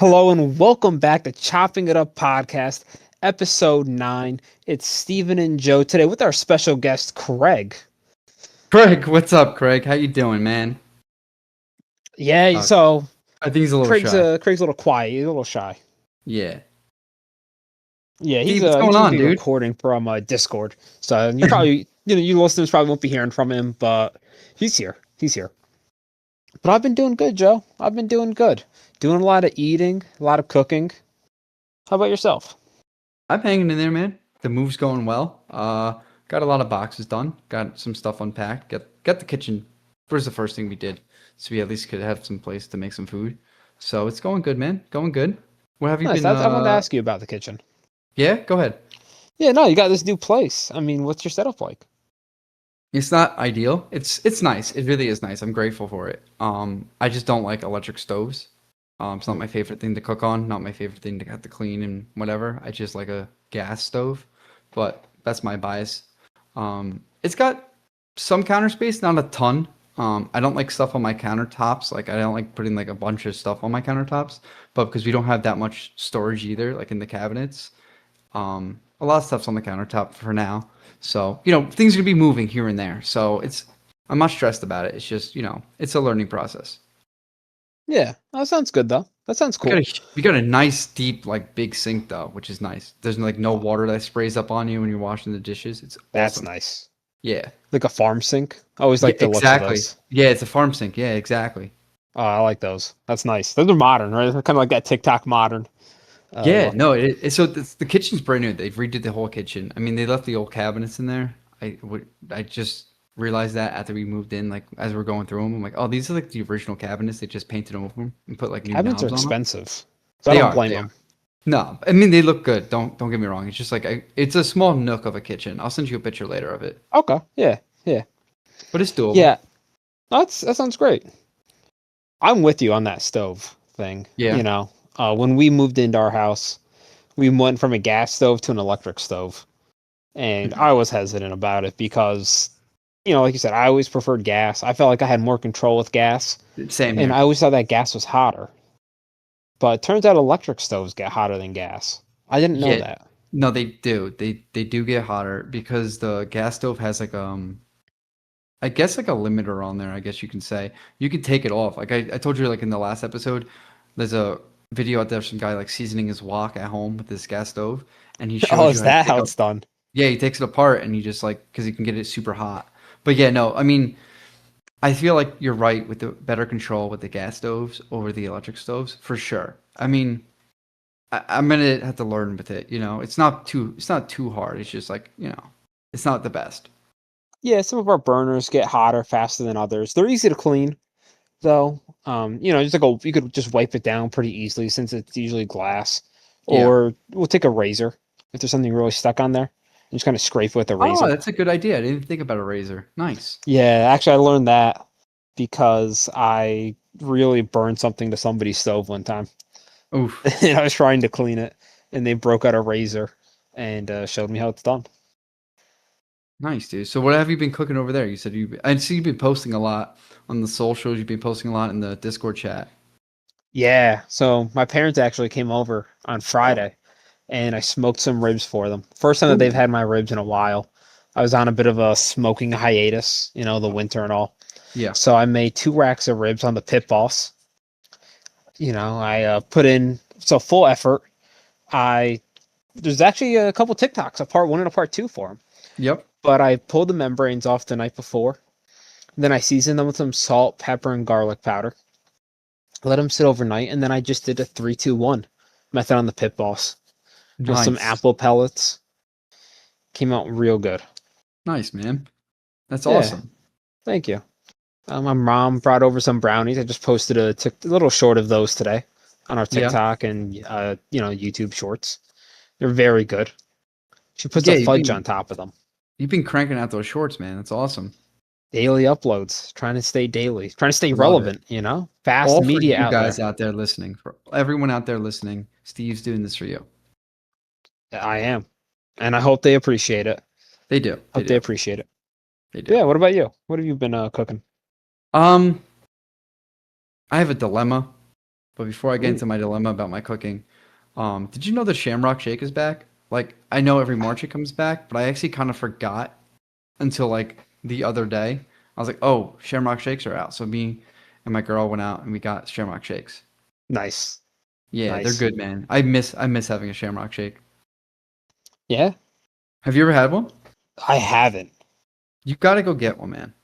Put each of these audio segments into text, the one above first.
Hello and welcome back to Chopping It Up Podcast, episode 9. It's Steven and Joe today with our special guest, Craig. Craig, what's up, Craig? How you doing, man? Yeah, Uh, so I think he's a little Craig's shy. uh Craig's a little quiet, he's a little shy. Yeah. Yeah, he's Steve, what's uh going he's gonna on, be dude? recording from Discord. So you listeners probably won't be hearing from him, but he's here. He's here. But I've been doing good, Joe. I've been doing good. Doing a lot of eating, a lot of cooking. How about yourself? I'm hanging in there, man. The move's going well. Got a lot of boxes done. Got some stuff unpacked. Got the kitchen. Was the first thing we did, so we at least could have some place to make some food. So it's going good, man. Going good. What have you Nice. been? I wanted to ask you about the kitchen. Yeah, go ahead. Yeah, no, you got this new place. I mean, what's your setup like? It's not ideal. It's nice. It really is nice. I'm grateful for it. I just don't like electric stoves. It's not my favorite thing to cook on. Not my favorite thing to have to clean and whatever. I just like a gas stove, but that's my bias. It's got some counter space, not a ton. I don't like stuff on my countertops. Like I don't like putting like a bunch of stuff on my countertops, but because we don't have that much storage either, like in the cabinets, a lot of stuff's on the countertop for now. So, things are gonna be moving here and there. So I'm not stressed about it. It's just, it's a learning process. Yeah, that sounds good though. That sounds We got cool. a nice deep like big sink though, which is nice. There's like no Oh, water that sprays up on you when you're washing the dishes. It's that's awesome. nice. Yeah. Like a farm sink. I always Yeah, like the looks of exactly. those. Yeah, it's a farm sink. Yeah, exactly. Oh, I like those. That's nice. Those are modern, right? They're kind of like that TikTok modern Yeah, look. no, so the kitchen's brand new. They've redid the whole kitchen. I mean, they left the old cabinets in there. I just realized that after we moved in, like as we're going through them, I'm like, oh, these are like the original cabinets. They just painted over them and put like new Cabinets are knobs on them. expensive, so I They don't are. blame They are. them. No, I mean they look good. Don't get me wrong. It's just like it's a small nook of a kitchen. I'll send you a picture later of it, Okay, yeah, yeah, but it's doable. yeah. That sounds great. I'm with you on that stove thing. Yeah. When we moved into our house, we went from a gas stove to an electric stove, and Mhm. I was hesitant about it because, like you said, I always preferred gas. I felt like I had more control with gas, Same and I here. always thought that gas was hotter. But it turns out electric stoves get hotter than gas. I didn't know Yeah. that. No, they do. They do get hotter because the gas stove has like I guess like a limiter on there, I guess you can say. You can take it off. Like I told you like in the last episode, there's a video out there of some guy like seasoning his wok at home with this gas stove and he Oh, shows you is how to that take how up it's done? yeah, he takes it apart and he just like because he can get it super hot. But yeah, no, I mean I feel like you're right with the better control with the gas stoves over the electric stoves for sure. I mean, I'm gonna have to learn with it. It's not too hard. It's just like it's not the best. Yeah, some of our burners get hotter faster than others. They're easy to clean, though. Just like you could just wipe it down pretty easily since it's usually glass. Yeah. Or we'll take a razor if there's something really stuck on there and just kind of scrape it with a Oh, razor. that's a good idea. I didn't even think about a razor. Nice. Yeah, actually, I learned that because I really burned something to somebody's stove one time. Oof. And I was trying to clean it, and they broke out a razor and showed me how it's done. Nice, dude. So what have you been cooking over there? You said I see you've been posting a lot on the socials. You've been posting a lot in the Discord chat. Yeah, so my parents actually came over on Friday, and I smoked some ribs for them. First time that they've Ooh. had my ribs in a while. I was on a bit of a smoking hiatus, the winter and all. Yeah. So I made 2 racks of ribs on the pit boss. I put in so full effort. I There's actually a couple TikToks, a part 1 and a part 2 for them. Yep. But I pulled the membranes off the night before. Then I seasoned them with some salt, pepper, and garlic powder. Let them sit overnight, and then I just did a 3-2-1 method on the pit boss with some Nice. apple pellets. Came out real good. Nice, man. That's Yeah, awesome. thank you. My mom brought over some brownies. I just posted a little short of those today on our Yeah. TikTok and YouTube shorts. They're very good. She puts a Yeah, fudge on top of them. you've been cranking out those shorts, man. That's awesome. Daily uploads. Trying to stay daily. Trying to stay Love it. relevant. Fast All for media you out guys there. out there listening, for everyone out there listening. Steve's doing this for you. I am, and I hope they appreciate it. They do. They Hope they do. appreciate it. They do. Yeah. What about you? What have you been cooking? Um, I have a dilemma. But before I get Ooh, into my dilemma about my cooking, did you know the Shamrock Shake is back? Like, I know every March it comes back, but I actually kind of forgot until like the other day. I was like, oh, Shamrock Shakes are out. So me and my girl went out and we got Shamrock Shakes. nice, Yeah, they're nice. good, man. I miss having a Shamrock Shake. Yeah, Have you ever had one? I haven't. You gotta go get one, man.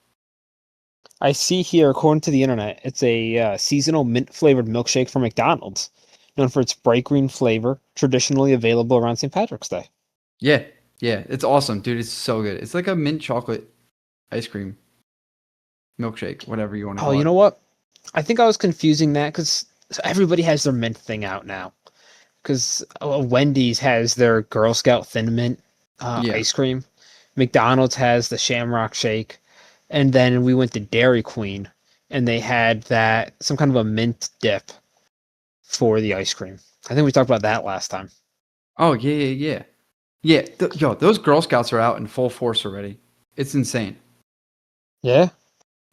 I see here, according to the internet, it's a seasonal mint flavored milkshake from McDonald's, known for its bright green flavor, traditionally available around St. Patrick's Day. Yeah, yeah, it's awesome, dude. It's so good. It's like a mint chocolate ice cream milkshake, whatever you want to Oh, call you it. know what? I think I was confusing that because everybody has their mint thing out now. Because Wendy's has their Girl Scout Thin Mint Yeah. ice cream. McDonald's has the Shamrock Shake, and then we went to Dairy Queen, and they had that some kind of a mint dip for the ice cream. I think we talked about that last time. Oh yeah, yeah, yeah. Yeah, yo, those Girl Scouts are out in full force already. It's insane. Yeah.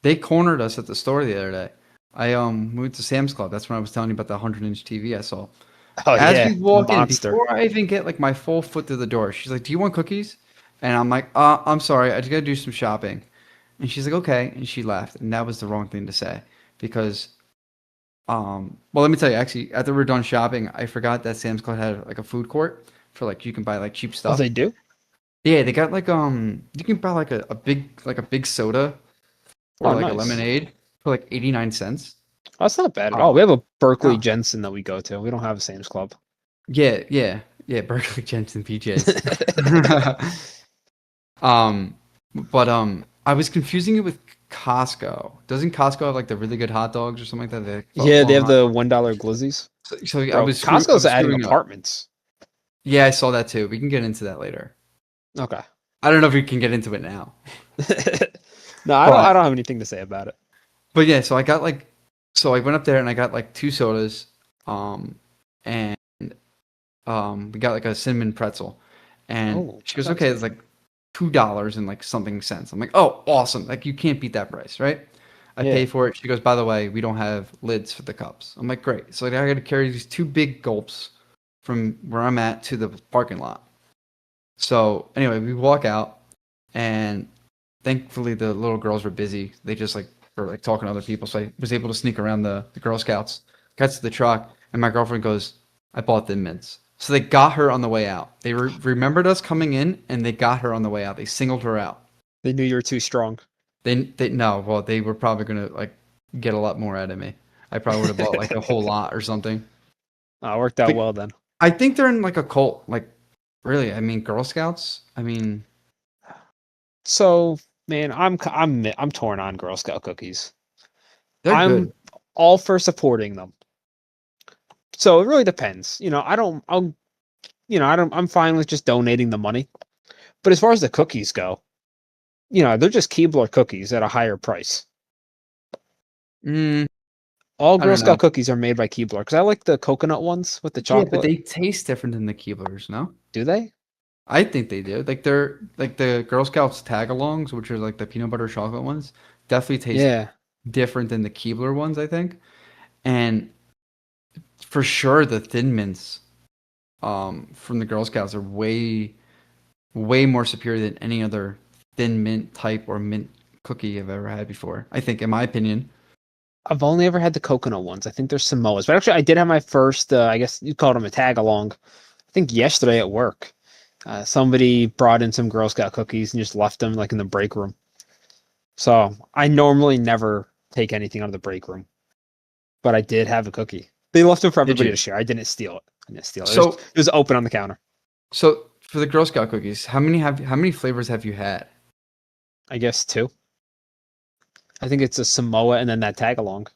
They cornered us at the store the other day. I moved to Sam's Club. That's when I was telling you about the 100-inch TV I saw. Oh As yeah, we walk in, monster. before I even get like my full foot through the door, she's like, "Do you want cookies?" And I'm like, I'm sorry, I just gotta do some shopping." And she's like, "Okay," and she left. And that was the wrong thing to say because, well, let me tell you, actually, after we were done shopping, I forgot that Sam's Club had like a food court for like you can buy like cheap Oh, stuff. they do? Yeah, they got like you can buy like a big soda or Oh, like a nice. lemonade for like 89 cents. Oh, that's not bad at all. Uh, We have a Berkeley no. Jensen that we go to. We don't have a Sam's Club. Yeah, yeah, yeah, Berkeley Jensen PJs. Um, but I was confusing it with Costco. Doesn't Costco have like the really good hot dogs or something like that? The foot Yeah, they long have hot the dogs? $1 glizzies. So I Bro, was I Costco's was adding screwing up. apartments. Yeah, I saw that too. We can get into that later. Okay. I don't know if we can get into it now. No, I don't But have anything to say about it. but yeah, so I went up there and I got like two sodas, um, and we got like a cinnamon pretzel, and Oh, she that goes, sounds okay, it's good. like $2 and like something cents. I'm like, oh, awesome! Like you can't beat that price, right? I pay Yeah. for it. She goes, by the way, we don't have lids for the cups. I'm like, great. So like, I got to carry these two big gulps from where I'm at to the parking lot. So anyway, we walk out, and thankfully the little girls were busy. They just like were like talking to other people, so I was able to sneak around the Girl Scouts. Got to the truck, and my girlfriend goes, "I bought Thin Mints." So they got her on the way out. They remembered us coming in, and they got her on the way out. They singled her out. They knew you were too strong. They no, well they were probably gonna like get a lot more out of me. I probably would have bought like a whole lot or something. Oh, it worked out But well then. I think they're in like a cult. Like really, I mean Girl Scouts. I mean So, man, I'm torn on Girl Scout cookies. they're I'm good. all for supporting them. So it really depends. I'm fine with just donating the money. But as far as the cookies go, they're just Keebler cookies at a higher price. Mm, All I Girl don't know. Scout cookies are made by Keebler because I like the coconut ones with the Yeah, but chocolate. they taste different than the Keeblers, no? Do they? I think they do. Like they're like the Girl Scouts tag-alongs, which are like the peanut butter chocolate ones, definitely taste Yeah. different than the Keebler ones, I think. And for sure the Thin Mints from the Girl Scouts are way more superior than any other thin mint type or mint cookie I've ever had before. I think in my opinion. I've only ever had the coconut ones. I think they're Samoas. But actually, I did have my first, I guess you called them a tag along, I think yesterday at work. Somebody brought in some Girl Scout cookies and just left them like in the break room. So I normally never take anything out of the break room, but I did have a cookie. They left them for Did everybody you? to share. I didn't steal it. I didn't steal it. So It was open on the counter. so for the Girl Scout cookies, how many flavors have you had? I guess two. I think it's a Samoa and then that tag along.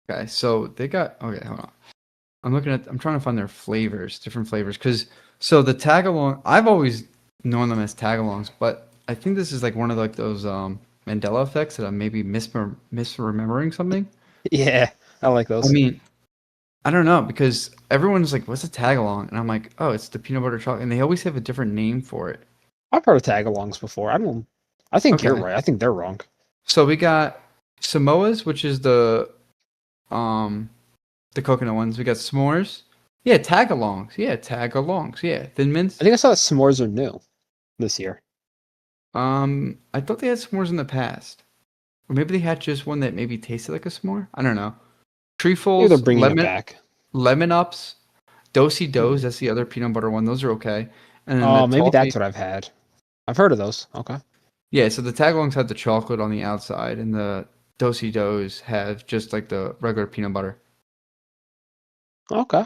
Okay, so they got okay, hold on. I'm trying to find their flavors, different flavors, because so the tag along, I've always known them as tag alongs, but I think this is like one of like those Mandela effects that I'm maybe misremembering something. Yeah, I like I those. mean, I don't know because everyone's like, "What's a tag along?" And I'm like, "Oh, it's the peanut butter chocolate," and they always have a different name for it. I've heard of tag alongs before. I don't. I think you're Okay, right. I think they're wrong. so we got Samoa's, which is um the coconut ones. We got s'mores. Yeah, tagalongs. Yeah, tagalongs. Yeah, Thin Mints. I think I saw that s'mores are new this year. I thought they had s'mores in the past, or maybe they had just one that maybe tasted like a s'more. I don't know. Maybe they're Treefles, bringing it back. lemon ups, dosey Hmm. doughs. That's the other peanut butter one. Those are okay. And then the Oh, maybe toffee. that's what I've had. I've heard of those. Okay. Yeah, so the tagalongs had the chocolate on the outside, and the dosey doughs have just like the regular peanut butter. Okay.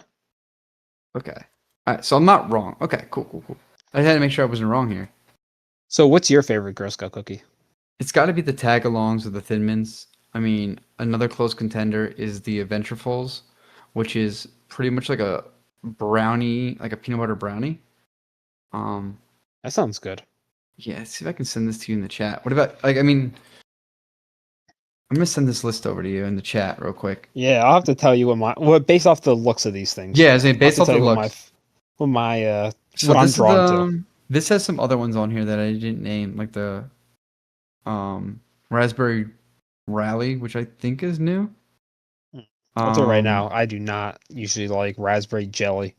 Okay. All right, so I'm not wrong. Okay, cool. I had to make sure I wasn't wrong here. So, what's your favorite Girl Scout cookie? It's got to be the tagalongs or the Thin Mints. I mean, another close contender is the Adventurefuls, which is pretty much like a brownie, like a peanut butter brownie. Um, That sounds good. yeah, see if I can send this to you in the chat. What about like I mean, I'm gonna send this list over to you in the chat real quick. Yeah, I'll have to tell you based off the looks of these things. Yeah, I mean, I'll have based to off tell the you looks. So what I'm this is the drawn to. this has some other ones on here that I didn't name, like the raspberry rally, which I think is new. Hmm. I'll tell you right Um, now, I do not usually like raspberry jelly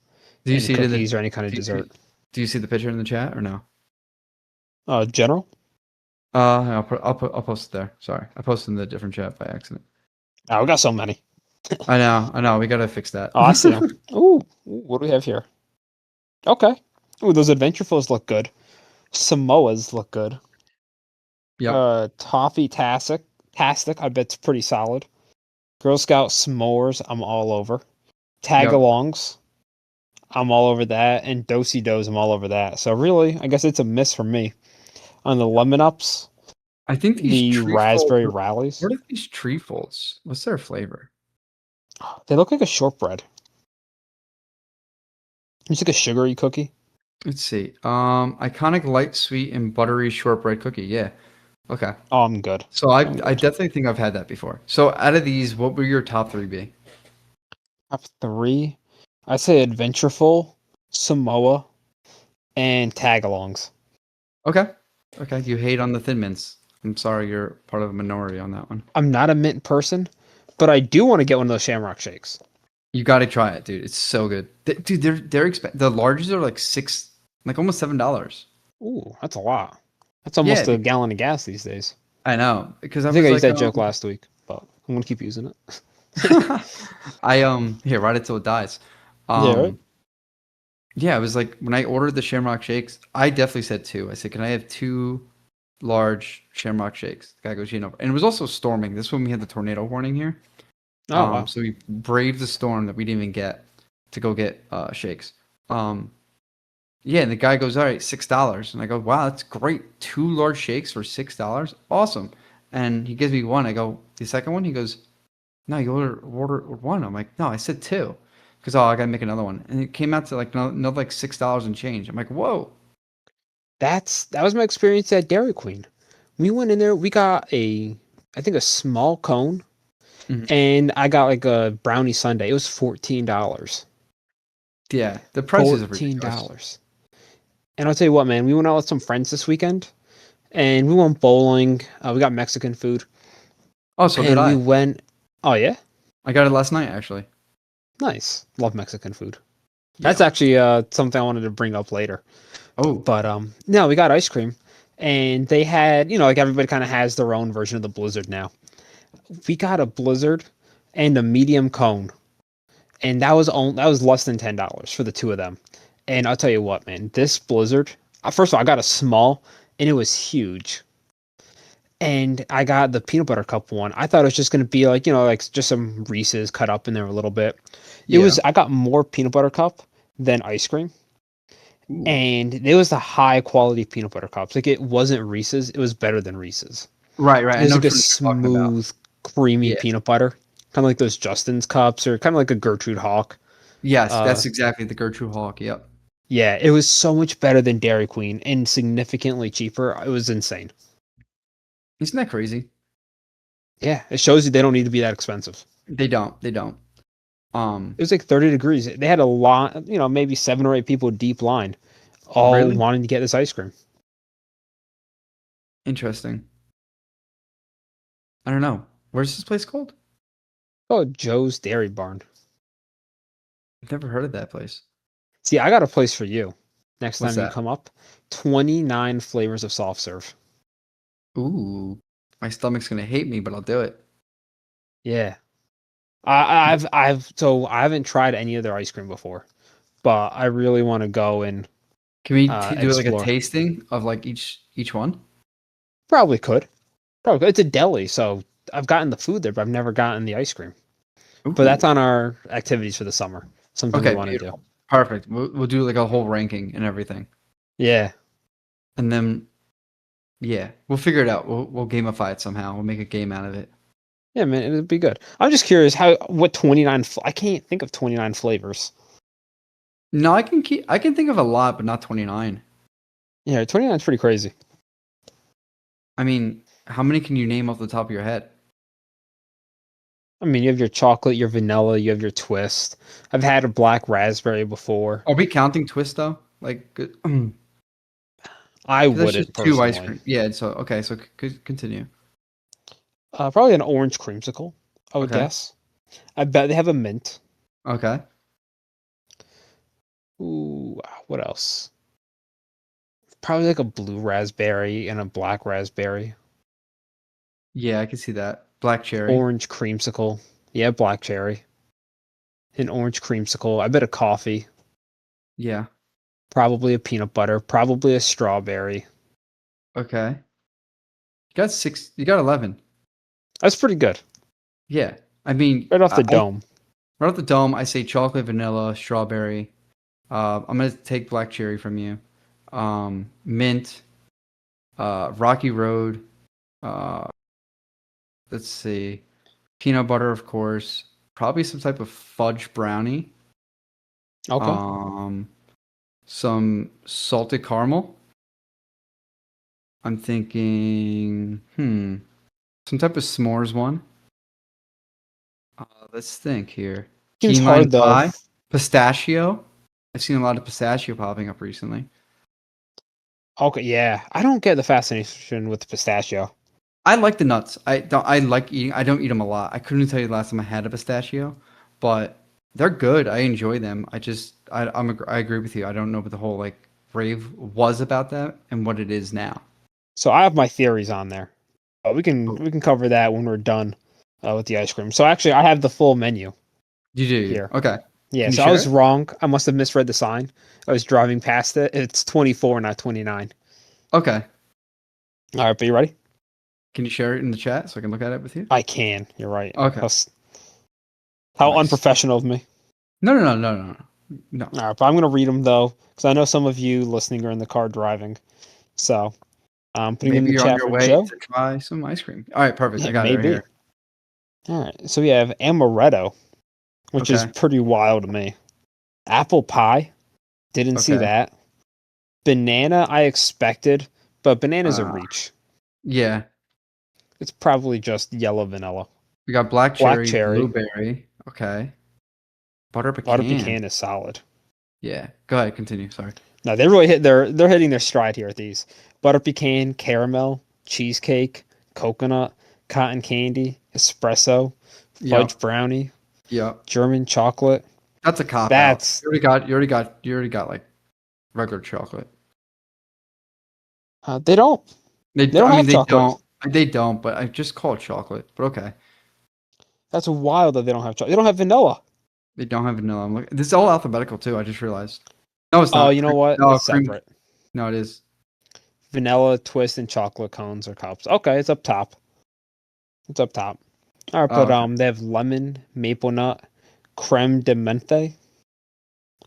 do you in see it in the cookies or any kind of do you, dessert. do you see the picture in the chat or no? General? I'll post it there. Sorry, I posted in the different chat by accident. Oh, we got so many. I know. We gotta fix that. Oh, I see them. Ooh, what do we have here? Okay. Ooh, those adventurefuls look good. Samoas look good. Yep, Toffee Tastic, I bet it's pretty solid. Girl Scout s'mores, I'm all over. yep. Tagalongs, I'm all over that, and Dosey Doughs, I'm all over that. So really, I guess it's a miss for me. On the lemon ups, I think these the trefoils. raspberry rallies, What are these trefoils? What's their flavor? they look like a shortbread. It's like a sugary cookie. Let's see. Iconic light, sweet, and buttery shortbread cookie. Yeah. Okay. Oh, I'm good. So I I'm I good. definitely think I've had that before. So out of these, what would your top three be? Top three, I say Adventureful, Samoa, and Tagalongs. Okay. Okay. You hate on the Thin Mints. I'm sorry, you're part of a minority on that one. I'm not a mint person, but I do want to get one of those Shamrock shakes. You got to try it, dude. It's so good. Dude, they're the larges are like like almost $7. Ooh, that's a lot. That's Yeah, almost a gallon of gas these days. I know because I I think was I used like that joke last week, but I'm gonna keep using it. here, ride it till it dies. Yeah, right. Um yeah, I was like when I ordered the Shamrock shakes, I definitely said two. I said, "Can I have two large Shamrock shakes?" The guy goes, "You know." And it was also storming. This is when we had the tornado warning here. Oh wow. So we braved the storm that we didn't even get to go get shakes. Um Yeah, and the guy goes, "All right, $6." And I go, "Wow, that's great. Two large shakes for $6. Awesome." And he gives me one. I go, "The second one?" He goes, "No, you order one." I'm like, "No, I said two." Because I gotta make another one. And it came out to like another like $6 and change. I'm like, "Whoa." That was my experience at Dairy Queen. We went in there, we got I think a small cone, Mhm. and I got like a brownie sundae. It was $14. Yeah, the prices are $14. ridiculous. And I'll tell you what, man, we went out with some friends this weekend and we went bowling. We got Mexican food Oh, so did and we I. went, oh yeah, I got it last night actually. nice. Love Mexican food. Yeah. That's actually something I wanted to bring up later. Oh, But no, we got ice cream and they had, like everybody kind of has their own version of the Blizzard now. We got a Blizzard and a medium cone, and that was less than $10 for the two of them. And I'll tell you what, man, this Blizzard. First of all, I got a small, and it was huge. And I got the peanut butter cup one. I thought it was just gonna be like like just some Reese's cut up in there a little bit. It yeah. was. I got more peanut butter cup than ice cream, Ooh. and it was the high quality peanut butter cups. Like it wasn't Reese's. It was better than Reese's. Right. It I was know like a which one you're talking about. smooth, creamy Yeah. peanut butter, kind of like those Justin's cups, or kind of like a Gertrude Hawk. Yes, Uh, that's exactly the Gertrude Hawk. Yep. yeah, it was so much better than Dairy Queen and significantly cheaper. It was insane. Isn't that crazy? Yeah, it shows you they don't need to be that expensive. They don't. They don't. Um, It was like 30 degrees. They had a lot, maybe 7 or 8 people deep line, all really wanting to get this ice cream. interesting. I don't know. Where's this place called? Oh, Joe's Dairy Barn. I've never heard of that place. See, I got a place for you. Next What's time you that? come up, 29 flavors of soft serve. Ooh, my stomach's gonna hate me, but I'll do it. Yeah. So I haven't tried any of their ice cream before, but I really want to go and Can we do like a explore. tasting of like each one? Probably could. Probably could. It's a deli, so I've gotten the food there, but I've never gotten the ice cream. But that's Ooh. on our activities for the summer. Something we Okay, want to do. beautiful. Perfect. We'll do like a whole ranking and everything. Yeah. And then yeah, we'll figure it out. We'll gamify it somehow. We'll make a game out of it. Yeah, man, it'd be good. I'm just curious what 29 I can't think of 29 flavors. No, I can think of a lot, but not 29. Yeah, 29 is pretty crazy. I mean, how many can you name off the top of your head? I mean, you have your chocolate, your vanilla, you have your twist. I've had a black raspberry before. Are we counting Twist though? Like, because I that's just wouldn't two ice personally. cream. Yeah. So okay. So continue. Probably an orange creamsicle, I would Okay. guess. I bet they have a mint. Okay. Ooh, what else? Probably like a blue raspberry and a black raspberry. Yeah, I can see that. Black cherry. Orange creamsicle. Yeah, black cherry. An orange creamsicle. I bet a coffee. Yeah. Probably a peanut butter. Probably a strawberry. Okay. You got six. You got 11. That's pretty good. Yeah. I mean, Right off the dome. right off the dome, I say chocolate, vanilla, strawberry. I'm gonna take black cherry from you. Mint. Rocky Road. Uh, let's see. Peanut butter, of course. Probably some type of fudge brownie. Okay. Um, some salted caramel. I'm thinking, some type of s'mores one. Let's think here. Seems Key lime hard though. pie, pistachio. I've seen a lot of pistachio popping up recently. Okay, yeah. I don't get the fascination with the pistachio. I like the nuts. I don't. I like eating. I don't eat them a lot. I couldn't tell you the last time I had a pistachio, but they're good. I enjoy them. I agree with you. I don't know what the whole like rave was about that and what it is now. So I have my theories on there. We can cover that when we're done with the ice cream. So actually, I have the full menu You do. here. Okay. Yeah, Can you so I share was it? wrong. I must have misread the sign. I was driving past it. It's 24, not 29. Okay. All right, but you ready? Can you share it in the chat so I can look at it with you? I can. You're right. Okay. How Nice. unprofessional of me. No. No. All right, but I'm going to read them, though, because I know some of you listening are in the car driving. So I'm putting in Maybe the you're on chat your for way Joe. to try some ice cream. All right, perfect. I It got it may right be. here. All right, so we have amaretto, which is Okay. pretty wild to me. Apple pie. Didn't see Okay. that. Banana, I expected, but banana's a Uh, reach. yeah. It's probably just yellow vanilla. We got black Black cherry, cherry. blueberry. Okay. Butter Butter pecan. pecan is solid. Yeah. Go ahead. Continue. Sorry. No, they really they're hitting their stride here at these. Butter pecan, caramel, cheesecake, coconut, cotton candy, espresso, fudge Yep. brownie, Yep. German chocolate. That's a cop out. That's You already got like regular chocolate. they don't they don't I mean, have chocolate. they don't, but I just call it chocolate. But okay. That's wild that they don't have chocolate. They don't have vanilla. They don't have vanilla. I'm looking. This is all alphabetical too. I just realized. No, it's Oh, not. you know what? No, It's cream. separate. No, it is. Vanilla, twist, and chocolate cones or cups. Okay, it's up top. It's up top. All right, Oh, but okay. they have lemon, maple nut, creme de menthe.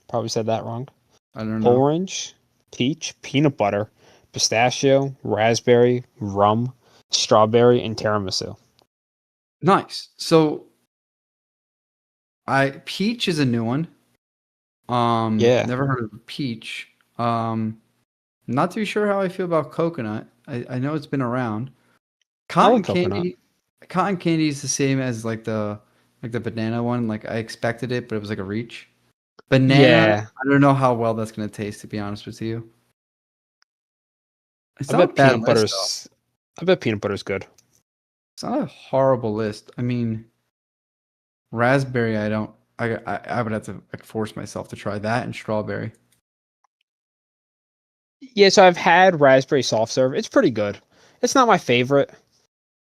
Probably said that wrong. I don't know. Orange, peach, peanut butter, pistachio, raspberry, rum, strawberry, and tiramisu. Nice. So I peach is a new one. Yeah, Never heard of peach. Not too sure how I feel about coconut. I know it's been around. I Cotton like coconut. candy. Cotton candy is the same as like the banana one. Like I expected it, but it was like a reach. Banana. Yeah, I don't know how well that's gonna taste. To be honest with you, it's I not a bet bad peanut list though. butter's. I bet peanut butter's good. It's not a horrible list. I mean, raspberry. I don't. I would have to like force myself to try that and strawberry. Yeah, so I've had raspberry soft serve. It's pretty good. It's not my favorite.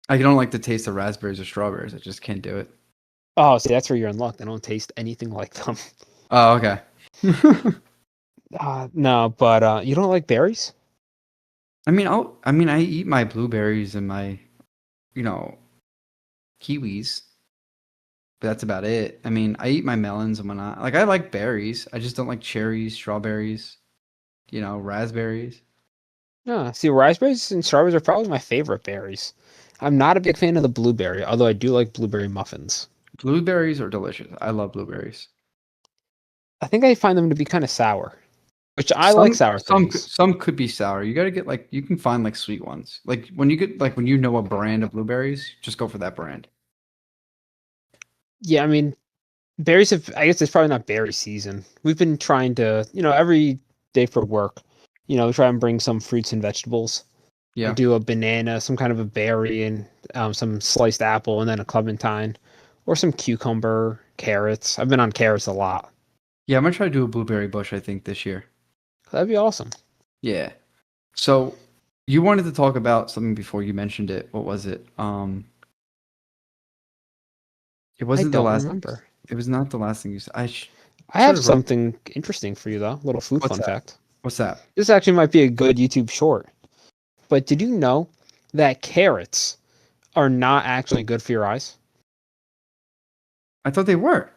I don't like the taste of raspberries or strawberries. I just can't do it. Oh, see, that's where you're in luck. They don't taste anything like them. Oh, okay. No, but you don't like berries? I mean, I eat my blueberries and my, you know, kiwis, but that's about it. I mean, I eat my melons and whatnot. Like, I like berries. I just don't like cherries, strawberries, raspberries. No, see, raspberries and strawberries are probably my favorite berries. I'm not a big fan of the blueberry, although I do like blueberry muffins. Blueberries are delicious. I love blueberries. I think I find them to be kind of sour, which I like Some sour some things. some could be sour. You got to get like you can find like sweet ones. Like when you know a brand of blueberries, just go for that brand. Yeah, I mean, berries have, I guess it's probably not berry season. We've been trying to, every day for work, we try and bring some fruits and vegetables. I Yeah. do a banana, some kind of a berry, and some sliced apple, and then a clementine, or some cucumber, carrots. I've been on carrots a lot. Yeah, I'm gonna try to do a blueberry bush, I think, this year. That'd be awesome. Yeah. So you wanted to talk about something before you mentioned it. What was it? It I wasn't the don't last. remember. It was not the last thing you said. I Should have have wrote. something interesting for you, though. Little food What's fun that? fact. What's that? This actually might be a good YouTube short. But did you know that carrots are not actually good for your eyes? I thought they were.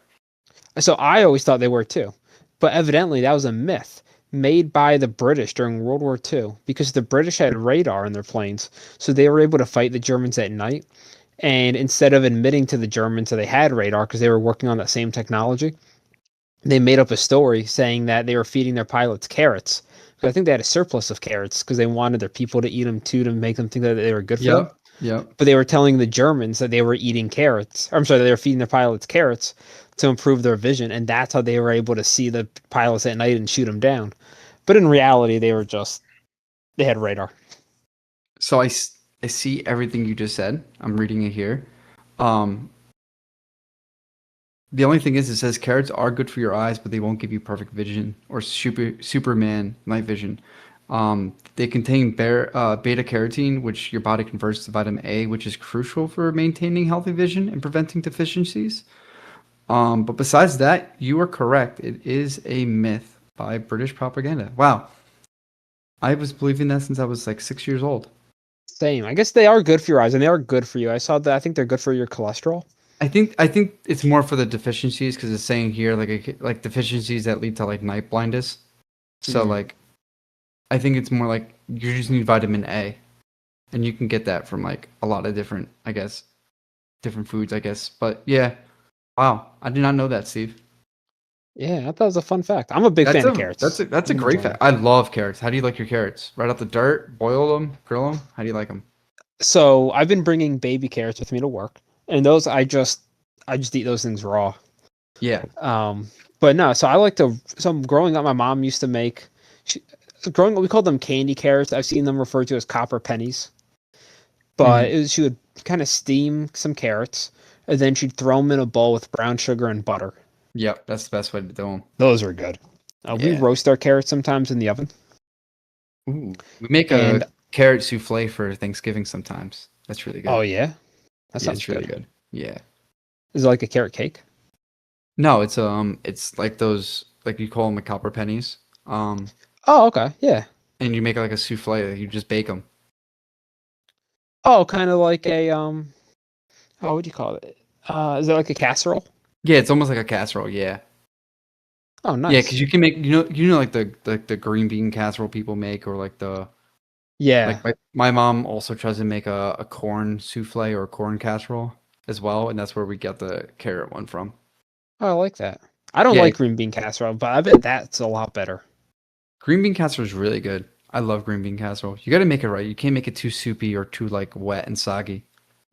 So I always thought they were too. But evidently that was a myth made by the British during World War II because the British had radar in their planes. So they were able to fight the Germans at night. And instead of admitting to the Germans that they had radar because they were working on that same technology, they made up a story saying that they were feeding their pilots carrots. So I think they had a surplus of carrots because they wanted their people to eat them too to make them think that they were good for them. Yep. Yep. But they were telling the Germans that they were eating carrots. I'm sorry, they were feeding their pilots carrots to improve their vision, and that's how they were able to see the pilots at night and shoot them down. But in reality, they had radar. So I see everything you just said. I'm reading it here. Um, the only thing is, it says carrots are good for your eyes, but they won't give you perfect vision or Superman night vision. They contain beta carotene, which your body converts to vitamin A, which is crucial for maintaining healthy vision and preventing deficiencies. But besides that, you are correct. It is a myth by British propaganda. Wow, I was believing that since I was like 6 years old. Same. I guess they are good for your eyes, and they are good for you. I saw that. I think they're good for your cholesterol. I think it's more for the deficiencies because it's saying here like deficiencies that lead to like night blindness. So Mm. like I think it's more like you just need vitamin A, and you can get that from like a lot of different, I guess, different foods, I guess. But yeah, wow, I did not know that, Steve. Yeah, I thought that was a fun fact. I'm a big fan of carrots. That's a I'm gonna great enjoy fact. them. I love carrots. How do you like your carrots? Right out the dirt, boil them, grill them. How do you like them? So I've been bringing baby carrots with me to work, and those I just eat those things raw. Yeah. Um, but no, so I like to. So growing up, my mom used to make. She, growing up, we called them candy carrots. I've seen them referred to as copper pennies. Hmm. But she would kind of steam some carrots, and then she'd throw them in a bowl with brown sugar and butter. Yep, that's the best way to do them. Those are good. We Yeah. roast our carrots sometimes in the oven, Ooh. We make a and carrot souffle for Thanksgiving sometimes. That's really oh good. yeah, that Yeah, sounds it's really good. good. Yeah. Is it like a carrot cake? No, it's like those like you call them the copper pennies. Um, Oh okay, yeah. and you make like a souffle. You just bake them. Oh, kind of like a oh, what do you call it? Is it like a casserole? Yeah, it's almost like a casserole. Yeah. Oh, Yeah, because nice. you can make like the green bean casserole people make or like the Yeah. like my mom also tries to make a corn souffle or a corn casserole as well, and that's where we get the carrot one from. Oh, I like that. I don't Yeah, like green bean casserole, but I bet that's a lot better. green bean casserole is really good. I love green bean casserole. You got to make it right. You can't make it too soupy or too like wet and soggy.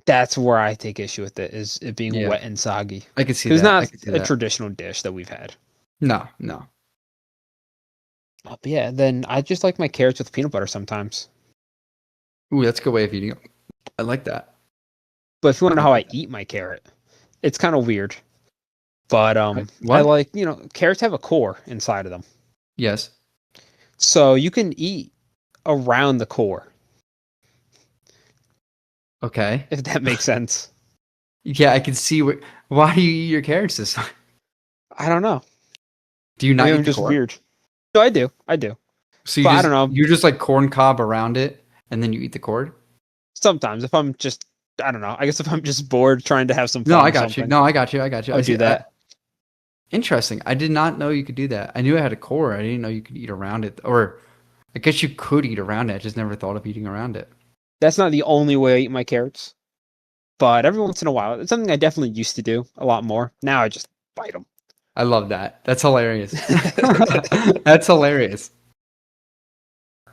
That's where I take issue with it, is it being Yeah, wet and soggy. I can see Because it's that. I not can see a that. traditional dish that we've had. No, no. But yeah, then I just like my carrots with peanut butter sometimes. Ooh, that's a good way of eating it. I like that. But if you want to I know how like I that. eat my carrot, it's kind of weird. But I What? like, carrots have a core inside of them. Yes. So you can eat around the core, Okay. if that makes sense. Yeah, I can see why do you eat your carrots this time? I don't know. Do you not Maybe eat I'm the just core? weird. No, I do. I do. So But I don't know. you just like corn cob around it and then you eat the cord? Sometimes if I'm just, I don't know. I guess if I'm just bored trying to have some No, fun I or got you. something, No, I got you. I got you. I I would see. do that. Interesting. I did not know you could do that. I knew it had a core. I didn't know you could eat around it. Or I guess you could eat around it. I just never thought of eating around it. That's not the only way I eat my carrots, but every once in a while, it's something I definitely used to do a lot more. Now I just bite them. I love that. That's hilarious. That's hilarious.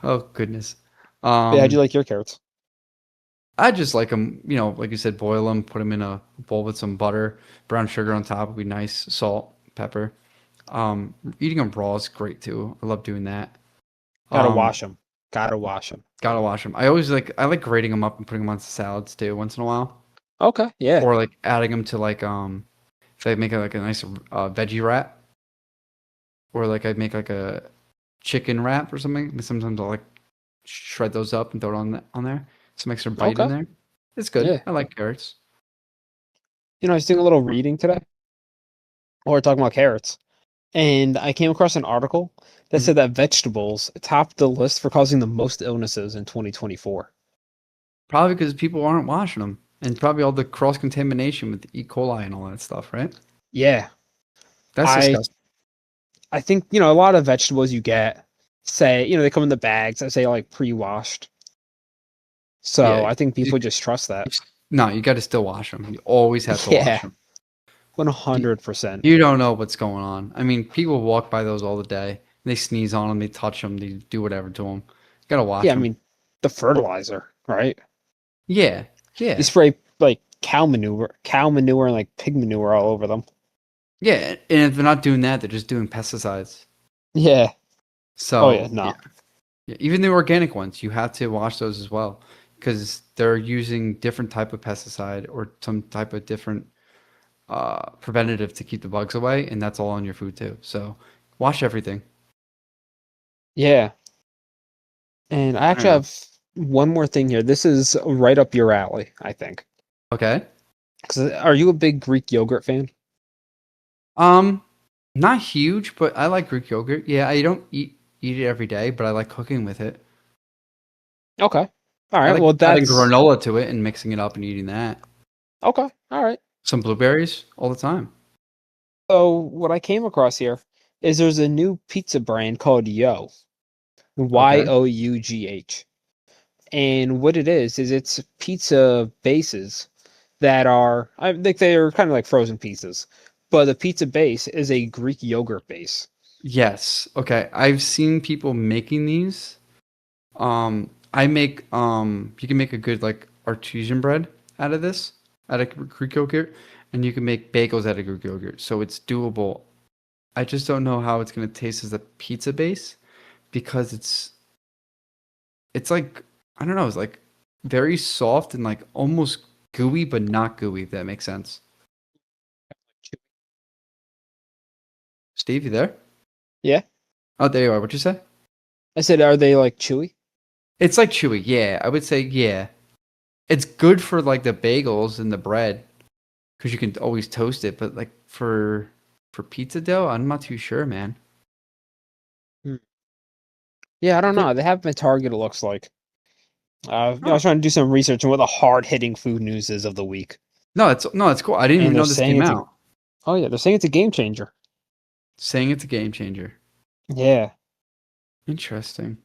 Oh goodness. Yeah, how'd you Um, like your carrots? I just like them, like you said, boil them, put them in a bowl with some butter, brown sugar on top would be nice, salt, pepper. Eating them raw is great too. I love doing that. Gotta Um, wash them. Gotta wash them. gotta wash them. I like grating them up and putting them on salads too once in a while, Okay, yeah. or like adding them to like if I make like a nice veggie wrap, or like I make like a chicken wrap or something. Sometimes I'll like shred those up and throw it on there. Some extra bite in Okay, there. It's good. yeah. I like carrots. I was doing a little reading today, or we're talking about carrots, and I came across an article that Mhm. said that vegetables topped the list for causing the most illnesses in 2024. Probably because people aren't washing them, and probably all the cross contamination with E. coli and all that stuff, right? Yeah, That's I disgusting. I think a lot of vegetables you get say they come in the bags that say like pre-washed. So Yeah, I think you, people just trust that. no, you got to still wash them. You always have to wash Yeah, them. You, 100%. you don't know what's going on. I mean, people walk by those all the day. They sneeze on them, they touch them, they do whatever to them. Gotta Yeah, wash I them. mean the fertilizer, right? Yeah, You yeah, spray like cow manure and like pig manure all over them. yeah. And if they're not doing that, they're just doing pesticides. Yeah. Oh yeah, So yeah, no. yeah. Even the organic ones, you have to wash those as well because they're using different type of pesticide or some type of different preventative to keep the bugs away, and that's all on your food too. So wash everything. Yeah. And I I don't actually know. have one more thing here. This is right up your alley, I think. Okay. 'Cause are you a big Greek yogurt fan? Um, Not huge, but I like Greek yogurt. Yeah, I don't eat it every day, but I like cooking with it. Okay. All I right. like Well, adding that's granola to it and mixing it up and eating that. okay. All right. Some blueberries all the time. So what I came across here is there's a new pizza brand called Okay. Yough. And what it is it's pizza bases that are I think they're kind of like frozen pizzas, but the pizza base is a Greek yogurt base. Yes. Okay. I've seen people making these. I make you can make a good like artesian bread out of this, out of Greek yogurt, and you can make bagels out of Greek yogurt. So it's doable. I just don't know how it's gonna taste as a pizza base because it's like I don't know, it's like very soft and like almost gooey but not gooey, if that makes sense. Steve, you there? Yeah. Oh, there you are. What'd you say? I said, are they like chewy? It's like chewy. Yeah, I would say yeah. It's good for like the bagels and the bread because you can always toast it. But like for pizza dough, I'm not too sure, man. Hmm. Yeah, I don't Could know. They have been Target, it looks like. I oh was trying to do some research on what the hard hitting food news is of the week. no, it's cool. I didn't And even they're know this saying came it's a out. oh yeah, they're saying it's a game changer. Saying it's a game changer. Yeah. Interesting.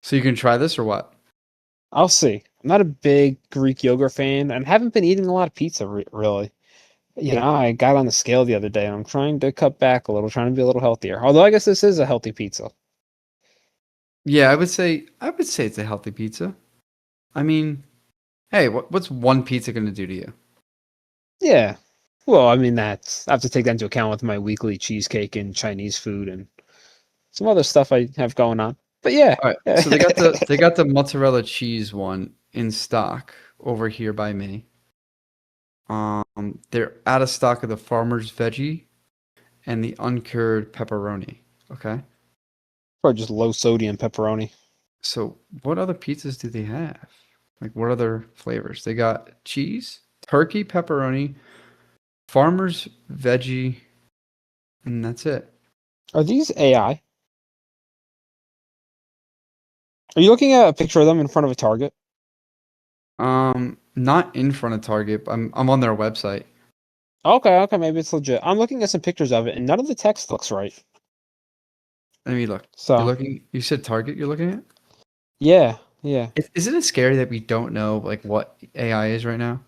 So you can try this or what? I'll see. I'm not a big Greek yogurt fan and haven't been eating a lot of pizza really. I got on the scale the other day and I'm trying to cut back a little, trying to be a little healthier. Although I guess this is a healthy pizza. Yeah, I would say it's a healthy pizza. I mean, hey, what's one pizza gonna do to you? Yeah. Well, I mean I have to take that into account with my weekly cheesecake and Chinese food and some other stuff I have going on. But yeah. All right, so they got the mozzarella cheese one in stock over here by me. They're out of stock of the farmer's veggie and the uncured pepperoni. Okay. Probably just low sodium pepperoni. So what other pizzas do they have? Like what other flavors? They got cheese, turkey, pepperoni, farmer's veggie, and that's it. Are these AI? Are you looking at a picture of them in front of a Target? Not in front of Target. But I'm on their website. Okay, okay, maybe it's legit. I'm looking at some pictures of it, and none of the text looks right. Let me look. You're So, looking. You said Target. You're looking at. yeah, yeah, Isn't it scary that we don't know like what AI is right now?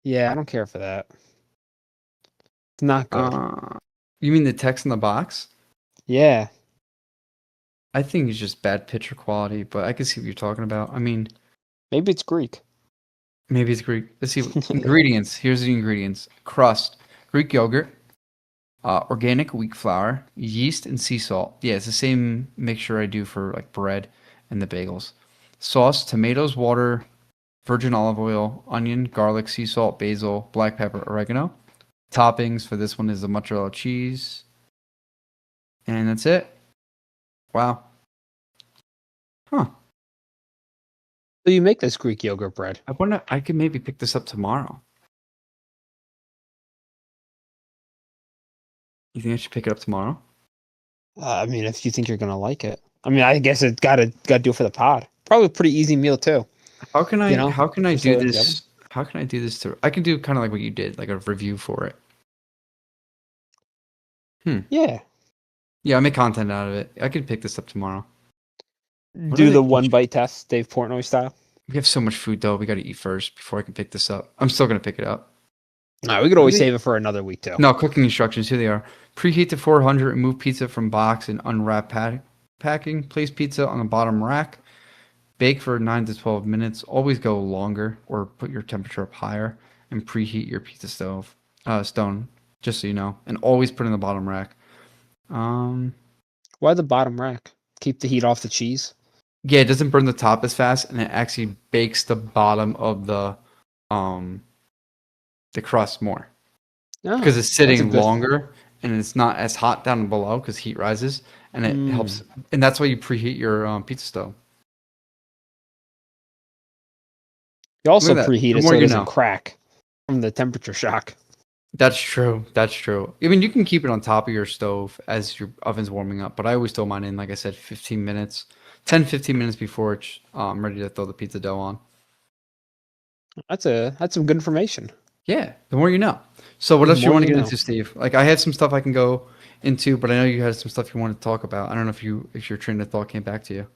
yeah. I don't care for that. It's not good. Uh, you mean the text in the box? Yeah, I think it's just bad picture quality, but I can see what you're talking about. I mean, maybe it's Greek. maybe it's Greek. Let's see. Ingredients. Here's the ingredients: crust, Greek yogurt, organic wheat flour, yeast, and sea salt. Yeah, it's the same mixture I do for like bread and the bagels. Sauce: tomatoes, water, virgin olive oil, onion, garlic, sea salt, basil, black pepper, oregano. Toppings for this one is the mozzarella cheese, and that's it. Wow. Huh. So you make this Greek yogurt bread. I wonder. I could maybe pick this up tomorrow. You think I should pick it up tomorrow? I mean, if you think you're gonna like it. I mean, I guess it gotta do it for the pod. Probably a pretty easy meal too. How can You I? know, How can I just do throw it in the oven. this? How can I do this to? I can do kind of like what you did, like a review for it. Hmm. Yeah, Yeah, I make content out of it. I could pick this up tomorrow. What are do they? the one bite test, Dave Portnoy style. We have so much food though. We got to eat first before I can pick this up. I'm still gonna pick it up. No, we could What are always they? save it for another week too. No, cooking instructions. Here they are. Preheat to 400. Remove pizza from box and unwrap packing. Place pizza on the bottom rack. Bake for 9 to 12 minutes. Always go longer or put your temperature up higher and preheat your pizza stone, just so you know. And always put in the bottom rack. Um, Why the bottom rack? Keep the heat off the cheese. yeah, it doesn't burn the top as fast, and it actually bakes the bottom of um the crust more Oh, because it's that's a sitting good. longer and it's not as hot down below because heat rises, and it helps. Mm. And that's why you preheat your pizza stove. You Look also at that. preheat The it more so it you doesn't know. crack from the temperature shock. That's true. That's true. I mean, you can keep it on top of your stove as your oven's warming up, but I always throw mine in, like I said, 15 minutes, 10, 15 minutes before it's ready to throw the pizza dough on. That's some good information. Yeah, the more you know. So, what The else you more want to you get know. into, Steve? Like, I had some stuff I can go into, but I know you had some stuff you wanted to talk about. I don't know if your train of thought came back to you.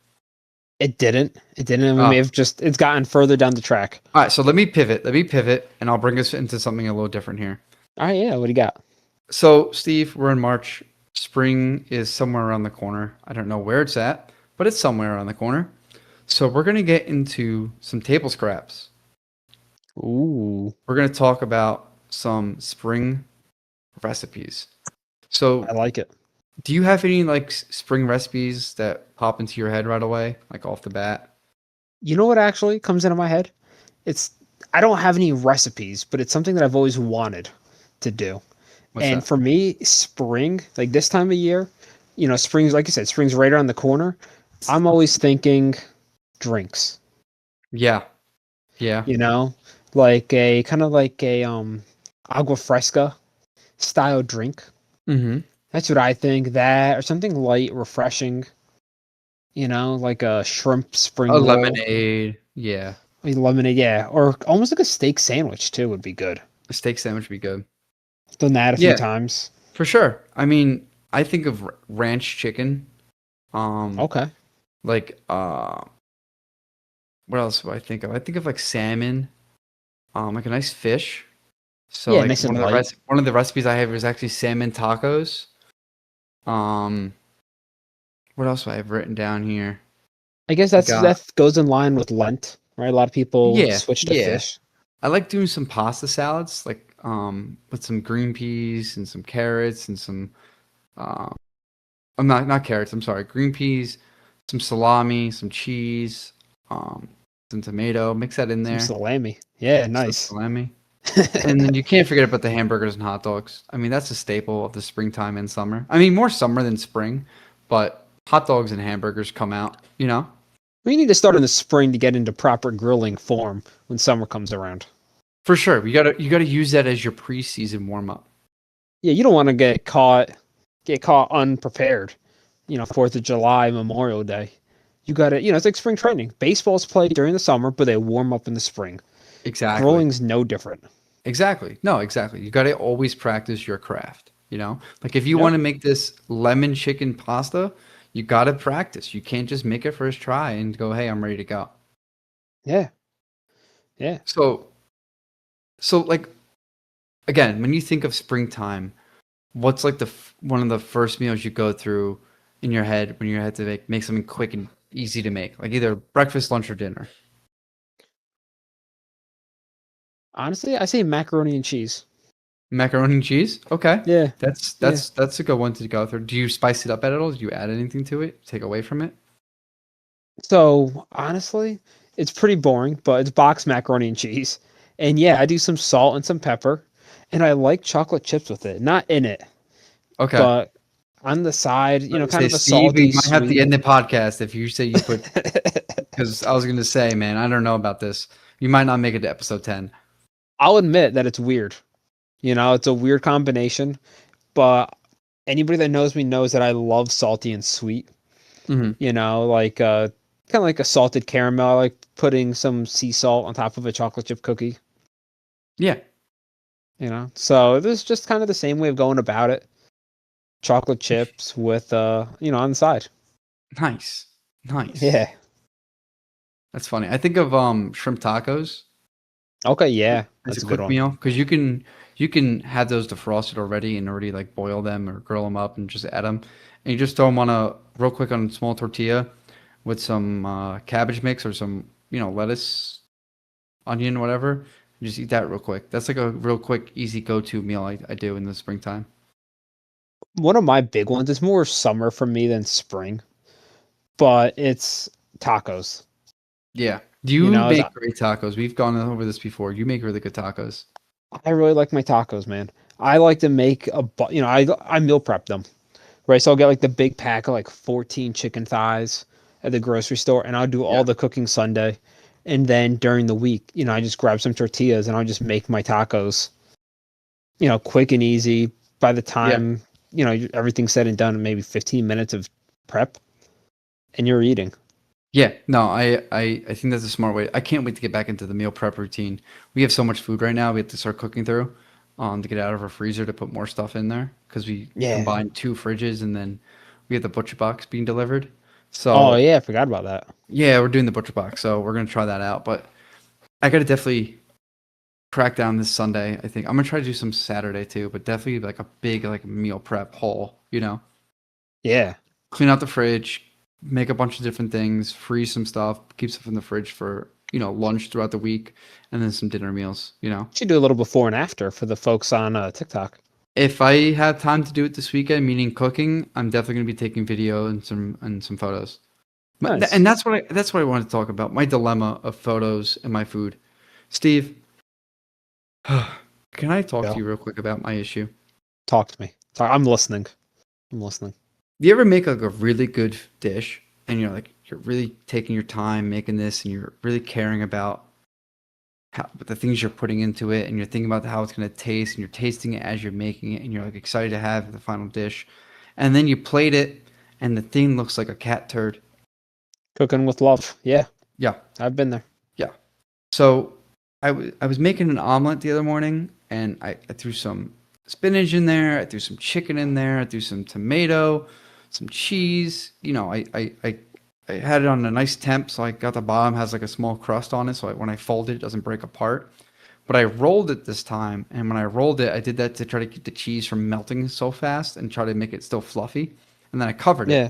It didn't. It didn't. We may Oh, have just. It's gotten further down the track. all right. So let me pivot. Let me pivot, and I'll bring us into something a little different here. All right. Yeah. What do you got? So, Steve, we're in March. Spring is somewhere around the corner. I don't know where it's at, but it's somewhere around the corner. So we're going to get into some table scraps. Ooh, We're going to talk about some spring recipes. I So, like it. do you have any like spring recipes that pop into your head right away, like off the bat? You know what actually comes into my head? It's. I don't have any recipes, but it's something that I've always wanted to do. What's And that? for me, spring, like this time of year, spring's like you said, spring's right around the corner. I'm always thinking drinks. Yeah. Yeah. You know, like a kind of like a agua fresca style drink. Mm-hmm. That's what I think. That or something light, refreshing. Like a shrimp spring A roll, lemonade. Yeah. a lemonade, yeah, or almost like a steak sandwich too would be good. A steak sandwich would be good. Done that a few Yeah, times. for sure. I mean, I think of ranch chicken. Okay. Like what else do I think of? I think of like salmon, like a nice fish. So Yeah, like nice and light. one of the recipes I have is actually salmon tacos. Um, what else do I have written down here? I guess I got that goes in line with Lent, right? A lot of people yeah, switch to yeah. fish. I like doing some pasta salads, like with some green peas and some carrots and some um I'm not carrots, I'm sorry, green peas, some salami, some cheese, um some tomato, mix that in Some there. salami. Yeah, Some nice. salami. And then you can't forget about the hamburgers and hot dogs. I mean, that's a staple of the springtime and summer. I mean, more summer than spring, but hot dogs and hamburgers come out, you know? We need to start in the spring to get into proper grilling form when summer comes around. For sure. You gotta use that as your preseason warm up. Yeah, you don't want to get caught unprepared. 4th of July, Memorial Day. You got to, it's like spring training. Baseball's played during the summer, but they warm up in the spring. Exactly. Grilling's no different. Exactly. No, exactly. You gotta always practice your craft, you know? Like if you Yep. want to make this lemon chicken pasta, you gotta practice. You can't just make it first try and go, hey, I'm ready to go. Yeah. Yeah. So like again, when you think of springtime, what's like one of the first meals you go through in your head when you have to make something quick and easy to make, like either breakfast, lunch, or dinner? Honestly, I say macaroni and cheese. Macaroni and cheese. Okay, Yeah. that's Yeah. that's that's a good one to go through. Do you spice it up at all? Do you add anything to it? Take away from it? So honestly, it's pretty boring, but it's boxed macaroni and cheese. And yeah, I do some salt and some pepper, and I like chocolate chips with it. Not in it, Okay. but on the side, kind Say, of a Steve, we salty, might have to sweet. end the podcast if you say you put. Because I was gonna say, man, I don't know about this. You might not make it to episode 10. I'll admit that it's weird. It's a weird combination, but anybody that knows me knows that I love salty and sweet. Hmm. Like kind of like a salted caramel. I like putting some sea salt on top of a chocolate chip cookie. Yeah. So this is just kind of the same way of going about it. Chocolate chips with on the side. Nice. Nice. Yeah. That's funny. I think of shrimp tacos Okay. Yeah, as that's a a good quick one. meal because you can have those defrosted already and already like boil them or grill them up and just add them, and you just throw them on a real quick on a small tortilla with some cabbage mix or some lettuce, onion, whatever. You just eat that real quick. That's like a real quick, easy go-to meal I do in the springtime. One of my big ones is more summer for me than spring, but it's tacos. Yeah. Do You you know, make great tacos? We've gone over this before. You make really good tacos. I really like my tacos, man. I like to make I meal prep them. Right, so I'll get like the big pack of like 14 chicken thighs at the grocery store, and I'll do Yeah. all the cooking Sunday. And then during the week, I just grab some tortillas and I'll just make my tacos, quick and easy. By the Yeah. time, everything's said and done, in maybe 15 minutes of prep, and you're eating. Yeah, no, I think that's a smart way. I can't wait to get back into the meal prep routine. We have so much food right now. We have to start cooking through, to get out of our freezer to put more stuff in there because we Yeah. combined two fridges and then we have the butcher box being delivered. Oh, So yeah, I forgot about that. yeah, we're doing the butcher box. So we're gonna try that out. But I gotta definitely crack down this Sunday. I think I'm gonna try to do some Saturday too, but definitely like a big like meal prep haul. Yeah. Clean out the fridge, make a bunch of different things, freeze some stuff, keep stuff in the fridge for, lunch throughout the week, and then some dinner meals. Should do a little before and after for the folks on TikTok. If I have time to do it this weekend, meaning cooking, I'm definitely going to be taking video and some photos. Nice. And that's what I wanted to talk about. My dilemma of photos and my food. Steve, can I talk to Go. you real quick about my issue? Talk to me. I'm listening. I'm listening. Do you ever make like a really good dish and you're really taking your time making this and you're really caring about the things you're putting into it and you're thinking about how it's going to taste and you're tasting it as you're making it and you're like excited to have the final dish, and then you plate it and the thing looks like a cat turd? Cooking with love. Yeah, Yeah. I've been there. Yeah. So I was making an omelet the other morning and I threw some spinach in there, I threw some chicken in there, I threw some tomato, some cheese. I had it on a nice temp, so I got the bottom has like a small crust on it, so when I fold it, it doesn't break apart. But I rolled it this time, and when I rolled it, I did that to try to keep the cheese from melting so fast and try to make it still fluffy. And then I covered it. Yeah.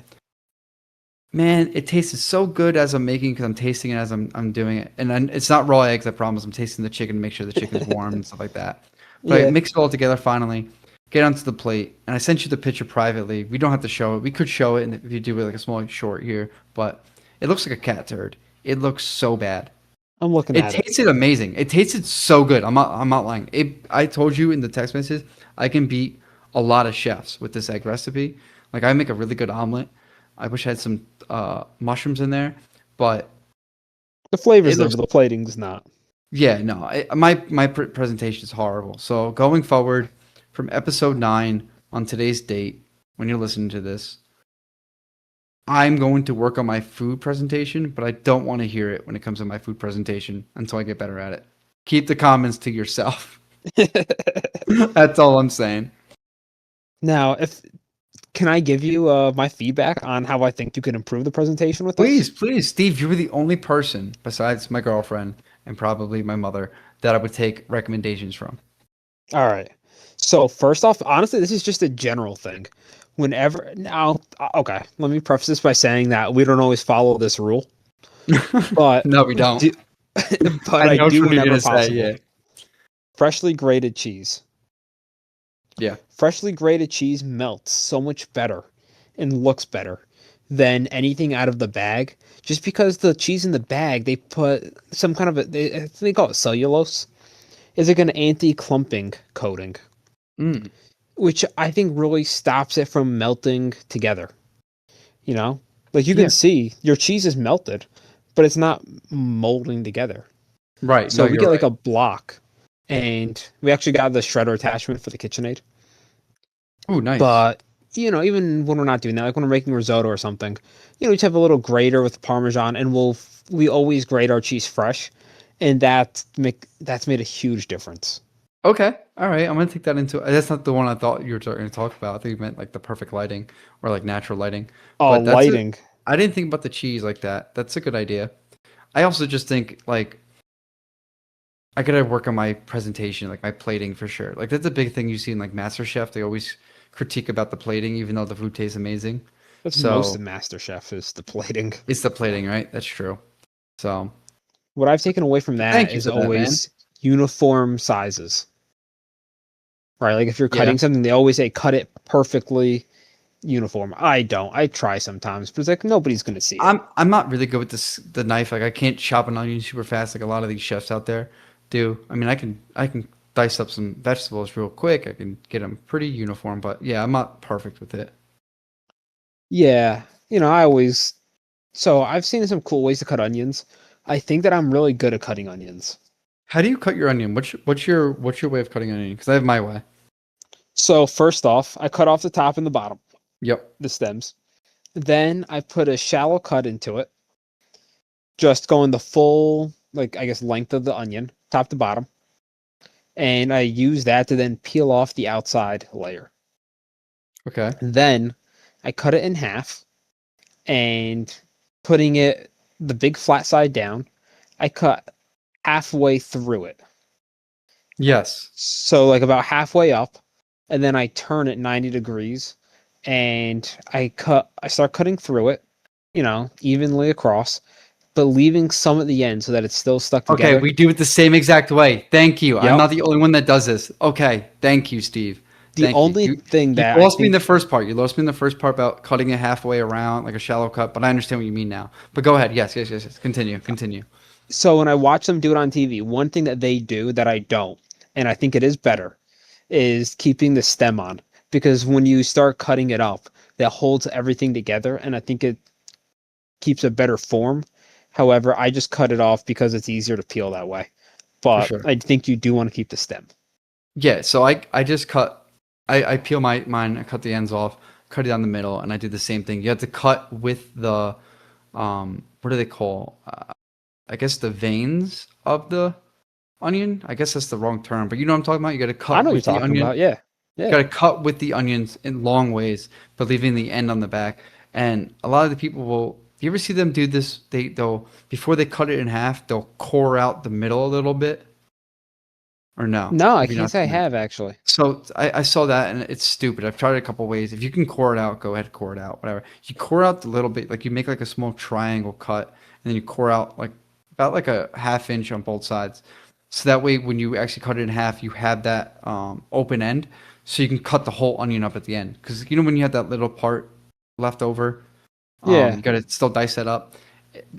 Man, it tasted so good as I'm making because I'm tasting it as I'm doing it. And it's not raw eggs, I promise. I'm tasting the chicken to make sure the chicken's warm and stuff like that. But I Yeah. mixed it all together finally, get onto the plate, and I sent you the picture privately. We don't have to show it. We could show it if you do like a small short here, but it looks like a cat turd. It looks so bad. I'm looking It at it. tasted amazing. It tasted so good. I'm not lying. I told you in the text message I can beat a lot of chefs with this egg recipe. Like I make a really good omelet. I wish I had some mushrooms in there, but The flavor's it there, looks but the plating's not. yeah, no. My presentation is horrible. So going forward from episode 9 on today's date when you're listening to this, I'm going to work on my food presentation, but I don't want to hear it when it comes to my food presentation until I get better at it. Keep the comments to yourself. That's all I'm saying. Now, if can I give you my feedback on how I think you can improve the presentation with this? Please, please, Steve, you're the only person besides my girlfriend and probably my mother that I would take recommendations from. All right. So first off, honestly, this is just a general thing. Whenever now, okay, let me preface this by saying that we don't always follow this rule, but No, we don't. do, but I I know which do one you're whenever gonna say. possible. Yeah, Freshly grated cheese. yeah, Freshly grated cheese melts so much better and looks better than anything out of the bag. Just because the cheese in the bag, they put some kind of they call it cellulose. Is like an anti-clumping coating, mm, which I think really stops it from melting together. You know, like you can yeah. see your cheese is melted, but it's not molding together. Right. No, So we you're get like right. a block, and we actually got the shredder attachment for the KitchenAid. Oh, nice. But even when we're not doing that, like when we're making risotto or something, we just have a little grater with Parmesan, and we always grate our cheese fresh, and that's made a huge difference. Okay. All right. I'm gonna take that into. That's not the one I thought you were going to talk about. I think you meant like the perfect lighting or like natural lighting. Oh, But that's it. lighting. I didn't think about the cheese like that. That's a good idea. I also just think like I gotta work on my presentation, like my plating for sure. Like that's a big thing you see in like MasterChef. They always critique about the plating, even though the food tastes amazing. That's most So of MasterChef is the plating. it's the plating, right? That's true. So What I've taken away from that thank you is for that, man. always uniform sizes. Right? Like if you're Yeah. cutting something, they always say cut it perfectly uniform. I don't. I try sometimes, but it's like nobody's gonna see it. I'm not really good with the knife. Like I can't chop an onion super fast like a lot of these chefs out there do. I mean, I can dice up some vegetables real quick. I can get them pretty uniform, but yeah, I'm not perfect with it. Yeah. I always so I've seen some cool ways to cut onions. I think that I'm really good at cutting onions. How do you cut your onion? What's your way of cutting onion? Because I have my way. So first off, I cut off the top and the bottom, Yep. the stems. Then I put a shallow cut into it, just going the full, like I guess, length of the onion, top to bottom. And I use that to then peel off the outside layer. Okay. Then I cut it in half and putting it the big flat side down, I cut halfway through it. Yes. So like about halfway up, and then I turn it 90 degrees and I start cutting through it, evenly across, but leaving some at the end so that it's still stuck Okay, together. we do it the same exact way. Thank you. I'm Yep. not the only one that does this. Okay. Thank you, Steve. The Thank you. only You thing you that I lost me in the think first part. You lost me in the first part about cutting it halfway around, like a shallow cut, but I understand what you mean now. But go ahead. Yes, yes, yes, yes. Continue. Continue. so when I watch them do it on TV, one thing that they do that I don't, and I think it is better, is keeping the stem on. Because when you start cutting it up, that holds everything together, and I think it keeps a better form. However, I just cut it off because it's easier to peel that way. For But sure. I think you do want to keep the stem. Yeah, so I just cut I peel mine, I cut the ends off, cut it down the middle, and I do the same thing. You have to cut with the what do they call? I guess the veins of the onion. I guess that's the wrong term, but you know what I'm talking about? You got to I cut know what with you're the talking onion. about. Yeah. You Yeah. got to cut with the onions in long ways, but leaving the end on the back. And a lot of the people will. You ever see them do this? They'll before they cut it in half, they'll core out the middle a little bit, or no? No, I Have you can't not say I seen that? have actually. So I saw that and it's stupid. I've tried it a couple ways. If you can core it out, go ahead, core it out, whatever. You core out the little bit, like you make like a small triangle cut, and then you core out like about like a half inch on both sides. So that way, when you actually cut it in half, you have that open end, so you can cut the whole onion up at the end. Because when you have that little part left over, Yeah. you got to still dice that up.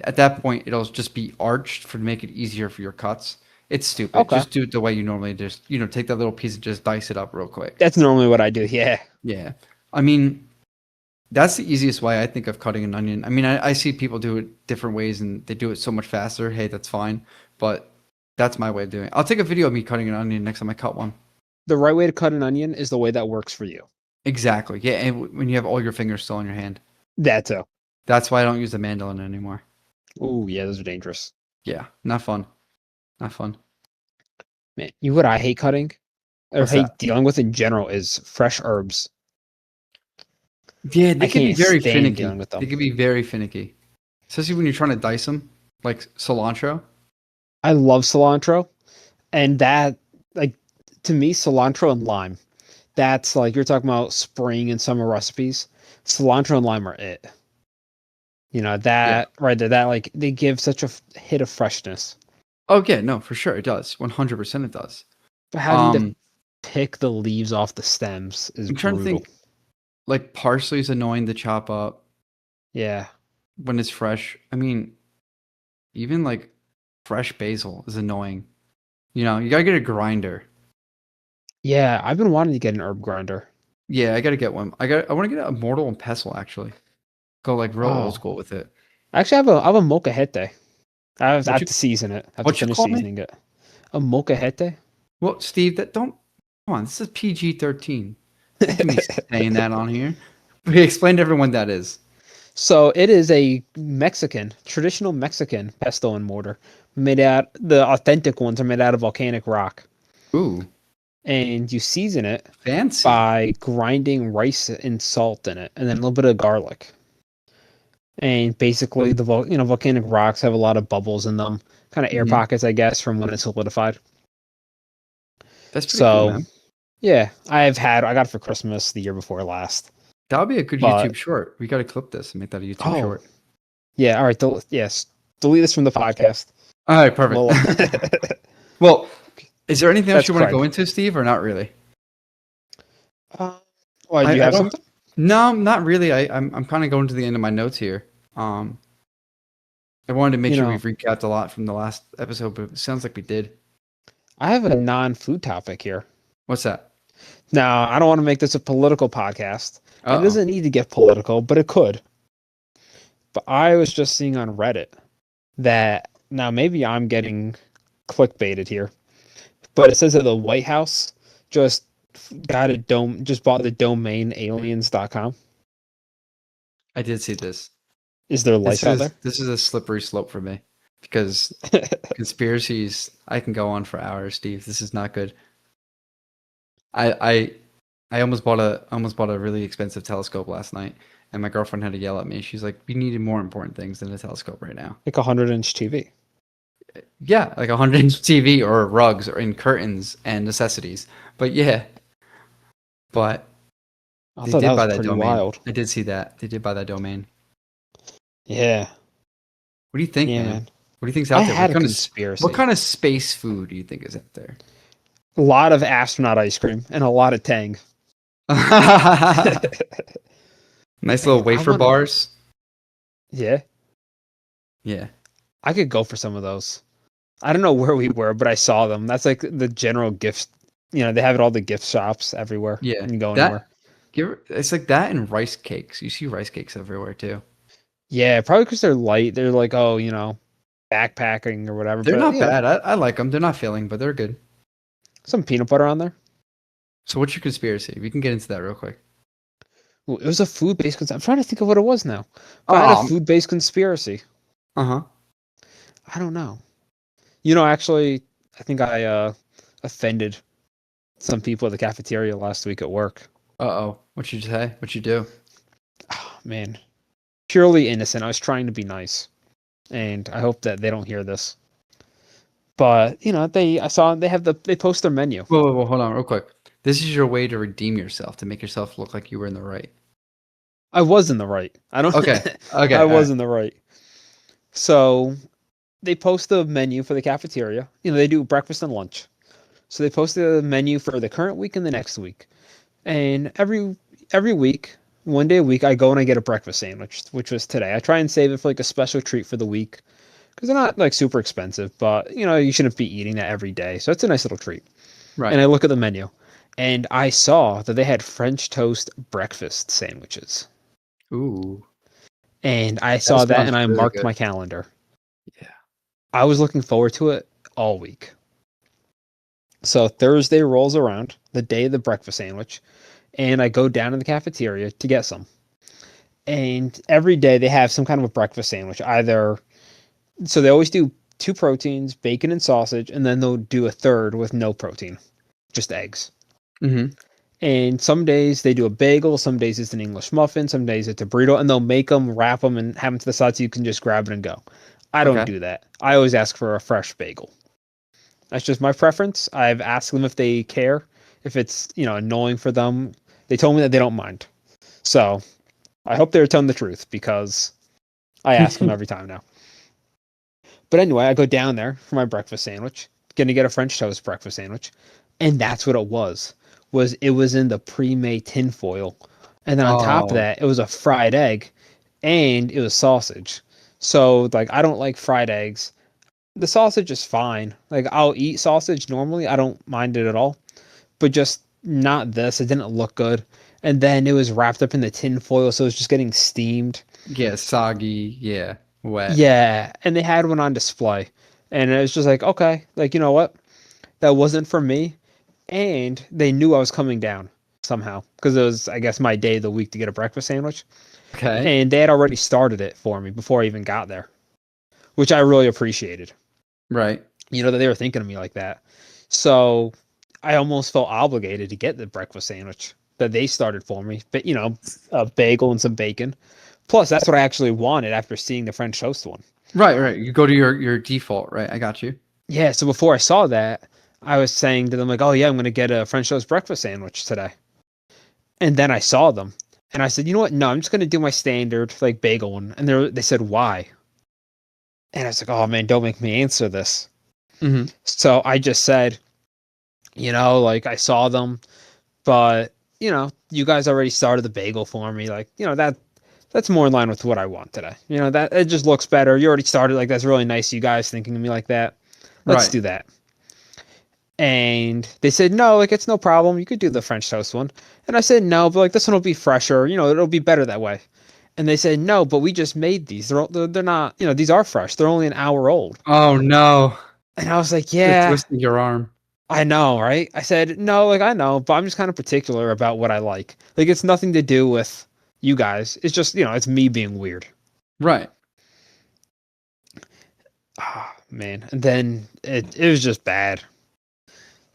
at that point it'll just be arched to make it easier for your cuts. It's stupid. Okay. Just do it the way you normally just, take that little piece and just dice it up real quick. That's normally what I do. Yeah. Yeah. I mean, that's the easiest way I think of cutting an onion. I mean, I see people do it different ways and they do it so much faster. Hey, that's fine. But that's my way of doing it. I'll take a video of me cutting an onion next time I cut one. The right way to cut an onion is the way that works for you. Exactly. Yeah. And when you have all your fingers still in your hand. That's it. That's why I don't use the mandolin anymore. Oh, yeah, those are dangerous. Yeah. Not fun. Not fun. Man, you know what I hate cutting? Or What's hate that? dealing with in general is fresh herbs. Yeah, they I can be can't very stand finicky. dealing with They them. can be very finicky. Especially when you're trying to dice them, like cilantro. I love cilantro, and that, like, to me, cilantro and lime. That's like you're talking about spring and summer recipes. Cilantro and lime are it. You know Yeah. that right there. That like they give such a hit of freshness. Oh yeah, no, for sure it does. 100% it does. But having to Um, pick the leaves off the stems is I'm trying to brutal. think. Like parsley is annoying to chop up Yeah, when it's fresh. I mean, even like fresh basil is annoying. You gotta get a grinder. yeah. I've been wanting to get an herb grinder. Yeah, I gotta get one. I want to get a mortal and pestle actually. Go like real old Oh, school with it. actually, I have a molcajete. I What have you to season it. I have to what you finish call me? seasoning it. A molcajete. Well, Steve, that don't come on. This is PG-13. Don't do me saying that on here. Explain to everyone that is. So it is a traditional Mexican pesto and mortar. Made out the authentic ones are made out of volcanic rock. Ooh, And you season it fancy. by grinding rice and salt in it, and then a little bit of garlic. And basically, volcanic rocks have a lot of bubbles in them, kind of air Hmm. pockets, I guess, from when it's solidified. That's pretty cool, So man. yeah, I got it for Christmas the year before last. That would be a good But YouTube short. We got to clip this and make that a YouTube oh short. yeah, all right, yes, delete this from the podcast. All right, perfect. Well, Well, is there anything else that's you want to Craig. go into, Steve, or not really? Why do you I have don't. something? No, not really. I'm kind of going to the end of my notes here. I wanted to make You sure know, we've recapped a lot from the last episode, but it sounds like we did. I have a non-food topic here. What's that? Now, I don't want to make this a political podcast, and it Uh-oh. doesn't need to get political, but it could. But I was just seeing on Reddit that now maybe I'm getting clickbaited here, but it says that the White House just just bought the domain aliens.com. I did see this. Is there This life out is there? this is a slippery slope for me because conspiracies I can go on for hours, Steve. This is not good. I I I almost bought a really expensive telescope last night, and my girlfriend had to yell at me. She's like, "We needed more important things than a telescope right now." Like a 100-inch TV. Yeah, like a 100-inch TV or rugs or in curtains and necessities. But yeah, but I they thought that did was buy that pretty domain. wild. I did see that. They did buy that domain. Yeah. What do you think, Yeah, man? man. What do you think's I out there? had a What conspiracy. kind of space food do you think is out there? A lot of astronaut ice cream and a lot of Tang. Nice little Man, I wafer want to. bars. Yeah, Yeah. I could go for some of those. I don't know where we were, but I saw them. That's like the general gift. They have it all the gift shops everywhere. Yeah. You can go anywhere. That it's like that and rice cakes. You see rice cakes everywhere too. Yeah, probably because they're light. They're like, oh, backpacking or whatever. They're But not bad. I like them. They're not filling, but they're good. some peanut butter on there. So what's your conspiracy? We can get into that real quick. Ooh, it was a food-based. I'm trying to think of what it was now. But I had a Um, food-based conspiracy. uh-huh. I don't know. Actually, I think I offended some people at the cafeteria last week at work. Uh-oh. What'd you say? What'd you do? Oh, man, purely innocent. I was trying to be nice, and I hope that they don't hear this. But I saw they post their menu. Whoa, hold on real quick. This is your way to redeem yourself, to make yourself look like you were in the right. I was in the right. I don't. Okay. Okay. I All right. was in the right. So they post the menu for the cafeteria. They do breakfast and lunch. So they post the menu for the current week and the next week. And every week one day a week, I go and I get a breakfast sandwich, which was today. I try and save it for like a special treat for the week because they're not like super expensive, but you shouldn't be eating that every day. So it's a nice little treat. And Right. I look at the menu and I saw that they had French toast breakfast sandwiches. Ooh, And I that saw that sounds and I really marked good. my calendar. Yeah. I was looking forward to it all week. So Thursday rolls around, the day of the breakfast sandwich, and I go down to the cafeteria to get some. And every day they have some kind of a breakfast sandwich. So they always do two proteins, bacon and sausage, and then they'll do a third with no protein, just eggs. Mm-hmm. And some days they do a bagel, some days it's an English muffin, some days it's a burrito, and they'll make them, wrap them, and have them to the side so you can just grab it and go. I don't Okay. do that. I always ask for a fresh bagel. That's just my preference. I've asked them if they care, if it's annoying for them. They told me that they don't mind. So I hope they're telling the truth because I ask them every time now. But anyway, I go down there for my breakfast sandwich, gonna get a French toast breakfast sandwich, and that's what it was. It was in the pre-made tinfoil, and then on top of Oh, that, it was a fried egg, and it was sausage. So like, I don't like fried eggs. The sausage is fine. Like I'll eat sausage normally. I don't mind it at all, but just not this. It didn't look good. And then it was wrapped up in the tin foil, so it was just getting steamed. yeah, soggy. Yeah, wet. Yeah, and they had one on display. And it was just like, okay, like you know what? That wasn't for me. And they knew I was coming down somehow because it was, I guess, my day of the week to get a breakfast sandwich. Okay. And they had already started it for me before I even got there, which I really appreciated. Right. That they were thinking of me like that. So I almost felt obligated to get the breakfast sandwich that they started for me. But a bagel and some bacon. Plus, that's what I actually wanted after seeing the French toast one. Right. Right. You go to your default. Right. I got you. Yeah. So before I saw that, I was saying to them like, "Oh yeah, I'm gonna get a French toast breakfast sandwich today." And then I saw them, and I said, "You know what? No, I'm just gonna do my standard like bagel one." And they said, "Why?" And I was like, "Oh man, don't make me answer this." Mm-hmm. So I just said, like I saw them, but you guys already started the bagel for me. Like, that's more in line with what I want today. That it just looks better. You already started. Like, that's really nice. You guys thinking of me like that. Let's Right. do that. And they said no, like it's no problem. You could do the French toast one. And I said no, but like this one will be fresher. It'll be better that way. And they said no, but we just made these. They're not. These are fresh. They're only an hour old. Oh no. And I was like, They're yeah, twisting your arm. I know, right? I said, no, like I know, but I'm just kind of particular about what I like. Like it's nothing to do with you guys. It's just, it's me being weird. Right. Ah, man. And then it was just bad,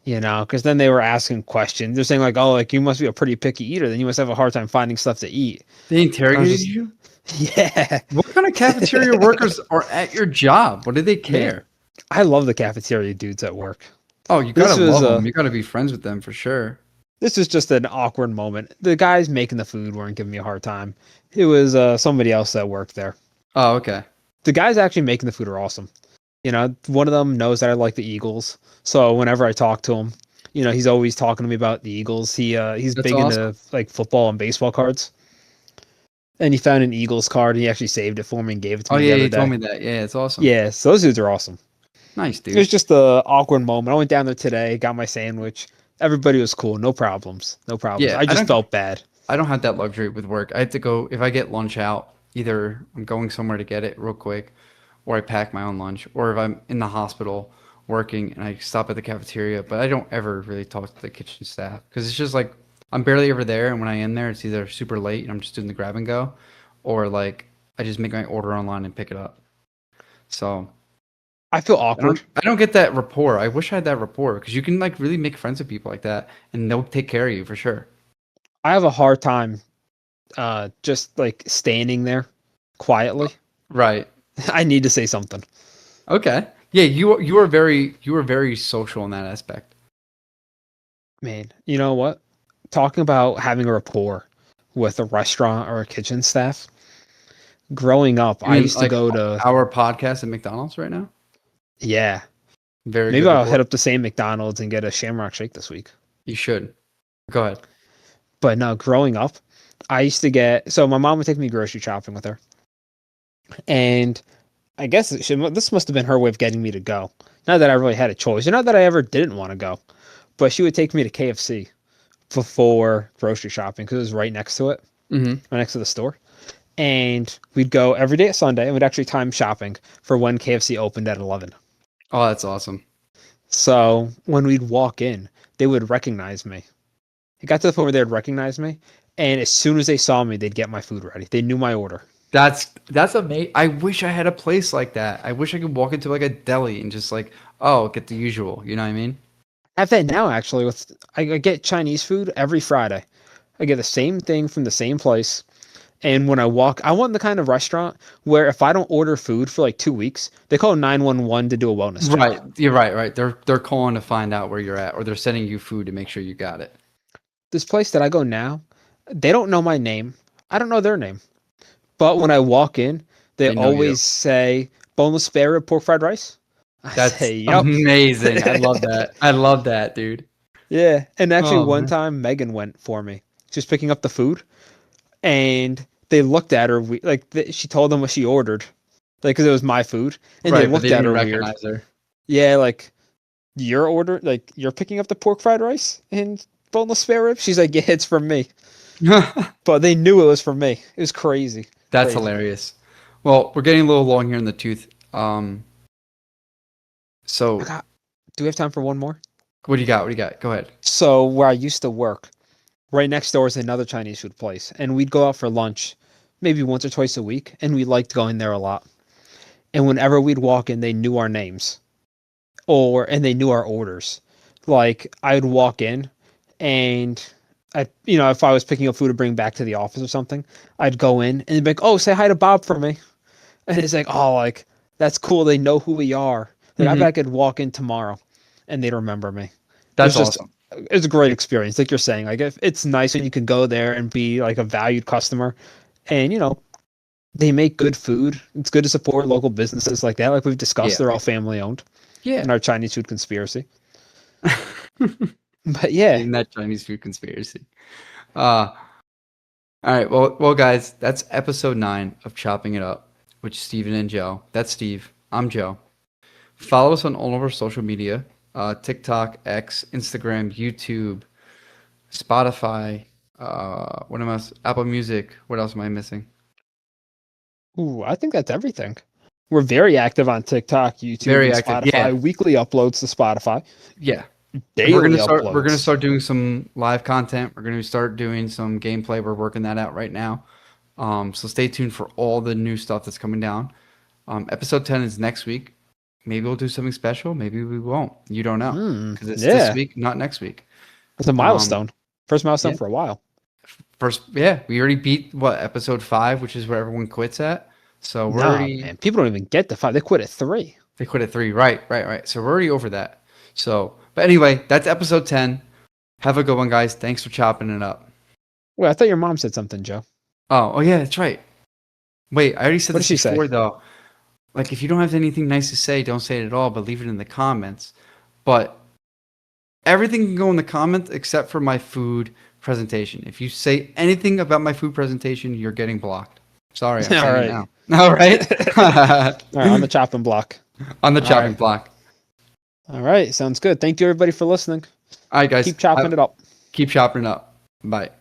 because then they were asking questions. They're saying like, oh, like you must be a pretty picky eater. Then you must have a hard time finding stuff to eat. They And I was interrogated just, you? yeah, What kind of cafeteria workers are at your job? What do they man. care? I love the cafeteria dudes at work. Oh, you gotta This was love a them. You gotta be friends with them for sure. this was just an awkward moment. The guys making the food weren't giving me a hard time. It was somebody else that worked there. Oh, okay. The guys actually making the food are awesome. One of them knows that I like the Eagles, so whenever I talk to him, he's always talking to me about the Eagles. He's That's big awesome. into like football and baseball cards, and he found an Eagles card and he actually saved it for me and gave it to Oh me the yeah, other you told day. me that. Yeah, it's awesome. Yeah, so those dudes are awesome. Nice, It was dude. just a awkward moment. I went down there today, got my sandwich. Everybody was cool, no problems, no problems. Yeah, I just felt bad. I don't have that luxury with work. I have to go if I get lunch out, either I'm going somewhere to get it real quick, or I pack my own lunch, or if I'm in the hospital working and I stop at the cafeteria, but I don't ever really talk to the kitchen staff because it's just like I'm barely ever there, and when I am there, it's either super late and I'm just doing the grab and go, or like I just make my order online and pick it up. So I feel awkward. I don't get that rapport. I wish I had that rapport because you can like really make friends with people like that, and they'll take care of you for sure. I have a hard time just like standing there quietly. Right. I need to say something. Okay. Yeah, you are very social in that aspect. Man, you know what? Talking about having a rapport with a restaurant or a kitchen staff. Growing up, You I mean used to like go to, our podcast at McDonald's right now? yeah, Very maybe good I'll rapport. hit up the same McDonald's and get a Shamrock shake this week. You should. Go ahead. But no, growing up, I used to get, so my mom would take me grocery shopping with her, and I guess this must have been her way of getting me to go. Not that I really had a choice, or not that I ever didn't want to go, but she would take me to KFC before grocery shopping because it was right next to it, Mm-hmm. right next to the store. And we'd go every day at Sunday, and we'd actually time shopping for when KFC opened at 11. Oh, that's awesome. So when we'd walk in, they would recognize me. It got to the point where they'd recognize me, and as soon as they saw me, they'd get my food ready. They knew my order. That's amazing. I wish I had a place like that. I wish I could walk into like a deli and just like, oh, get the usual. You know what I mean? I have that now actually. I get Chinese food every Friday. I get the same thing from the same place. And when I walk, I want the kind of restaurant where if I don't order food for like 2 weeks, they call 911 to do a wellness check. Right. You're right. Right. They're calling to find out where you're at, or they're sending you food to make sure you got it. This place that I go now, they don't know my name. I don't know their name. But when I walk in, they They know you. always say boneless spare rib pork fried rice. I That's say, yep. amazing. I love that. I love that, dude. Yeah. And actually, Oh one man. time Megan went for me. She was picking up the food, and they looked at her she told them what she ordered, like because it was my food, and they Right, but they looked at didn't her weird. recognize her. Yeah, like your order, like you're picking up the pork fried rice and boneless spare rib. She's like, yeah, it's from me, but they knew it was from me. It was crazy, That's crazy. hilarious. Well, we're getting a little long here in the tooth. I So got. Do we have time for one more? what do you got? What do you got? Go ahead. So where I used to work, right next door is another Chinese food place, and we'd go out for lunch, maybe once or twice a week, and we liked going there a lot. And whenever we'd walk in, they knew our names, and they knew our orders. Like I'd walk in, and if I was picking up food to bring back to the office or something, I'd go in and they'd be like, "Oh, say hi to Bob for me." And it's like, "Oh, like that's cool. They know who we are." Like I bet Hmm. I could walk in tomorrow, and they'd remember me. It was That's just awesome. it was a great experience. Like you're saying, like it's nice when you can go there and be like a valued customer, and they make good food. It's good to support local businesses like that. Like we've discussed, Yeah. they're all family owned Yeah. in our Chinese food conspiracy. But yeah, In that Chinese food conspiracy. Uh, all right. Well, guys, that's episode 9 of Chopping It Up with Steven and Joe. That's Steve. I'm Joe. Follow us on all of our social media: TikTok, X, Instagram, YouTube, Spotify. What am I? Apple Music. What else am I missing? ooh, I think that's everything. We're very active on TikTok, YouTube, Very and active. Yeah. Spotify. Weekly uploads to Spotify. Yeah. And we're Daily gonna start. We're gonna uploads. start doing some live content. We're gonna start doing some gameplay. We're working that out right now. So stay tuned for all the new stuff that's coming down. Episode 10 is next week. Maybe we'll do something special. Maybe we won't. You don't know because it's this Yeah, week, not next week. it's a Um, milestone. First milestone yeah. for a while. First, yeah, we already beat what episode 5, which is where everyone quits at. So we're No, already man, people don't even get to 5. They quit at 3. they quit at 3. Right, right, right. So we're already over that. So, but anyway, that's episode 10. Have a good one, guys. Thanks for chopping it up. Wait, I thought your mom said something, Joe. Oh yeah, that's right. Wait, I already said What did this she say? before though. Like if you don't have anything nice to say, don't say it at all, but leave it in the comments. But everything can go in the comments except for my food presentation. If you say anything about my food presentation, you're getting blocked. Sorry, I'm All saying it right. now. All right. All right, on the chopping block. On the All chopping right. block. All right, sounds good. Thank you, everybody, for listening. All right, guys. Keep chopping it up. Keep chopping it up. Bye.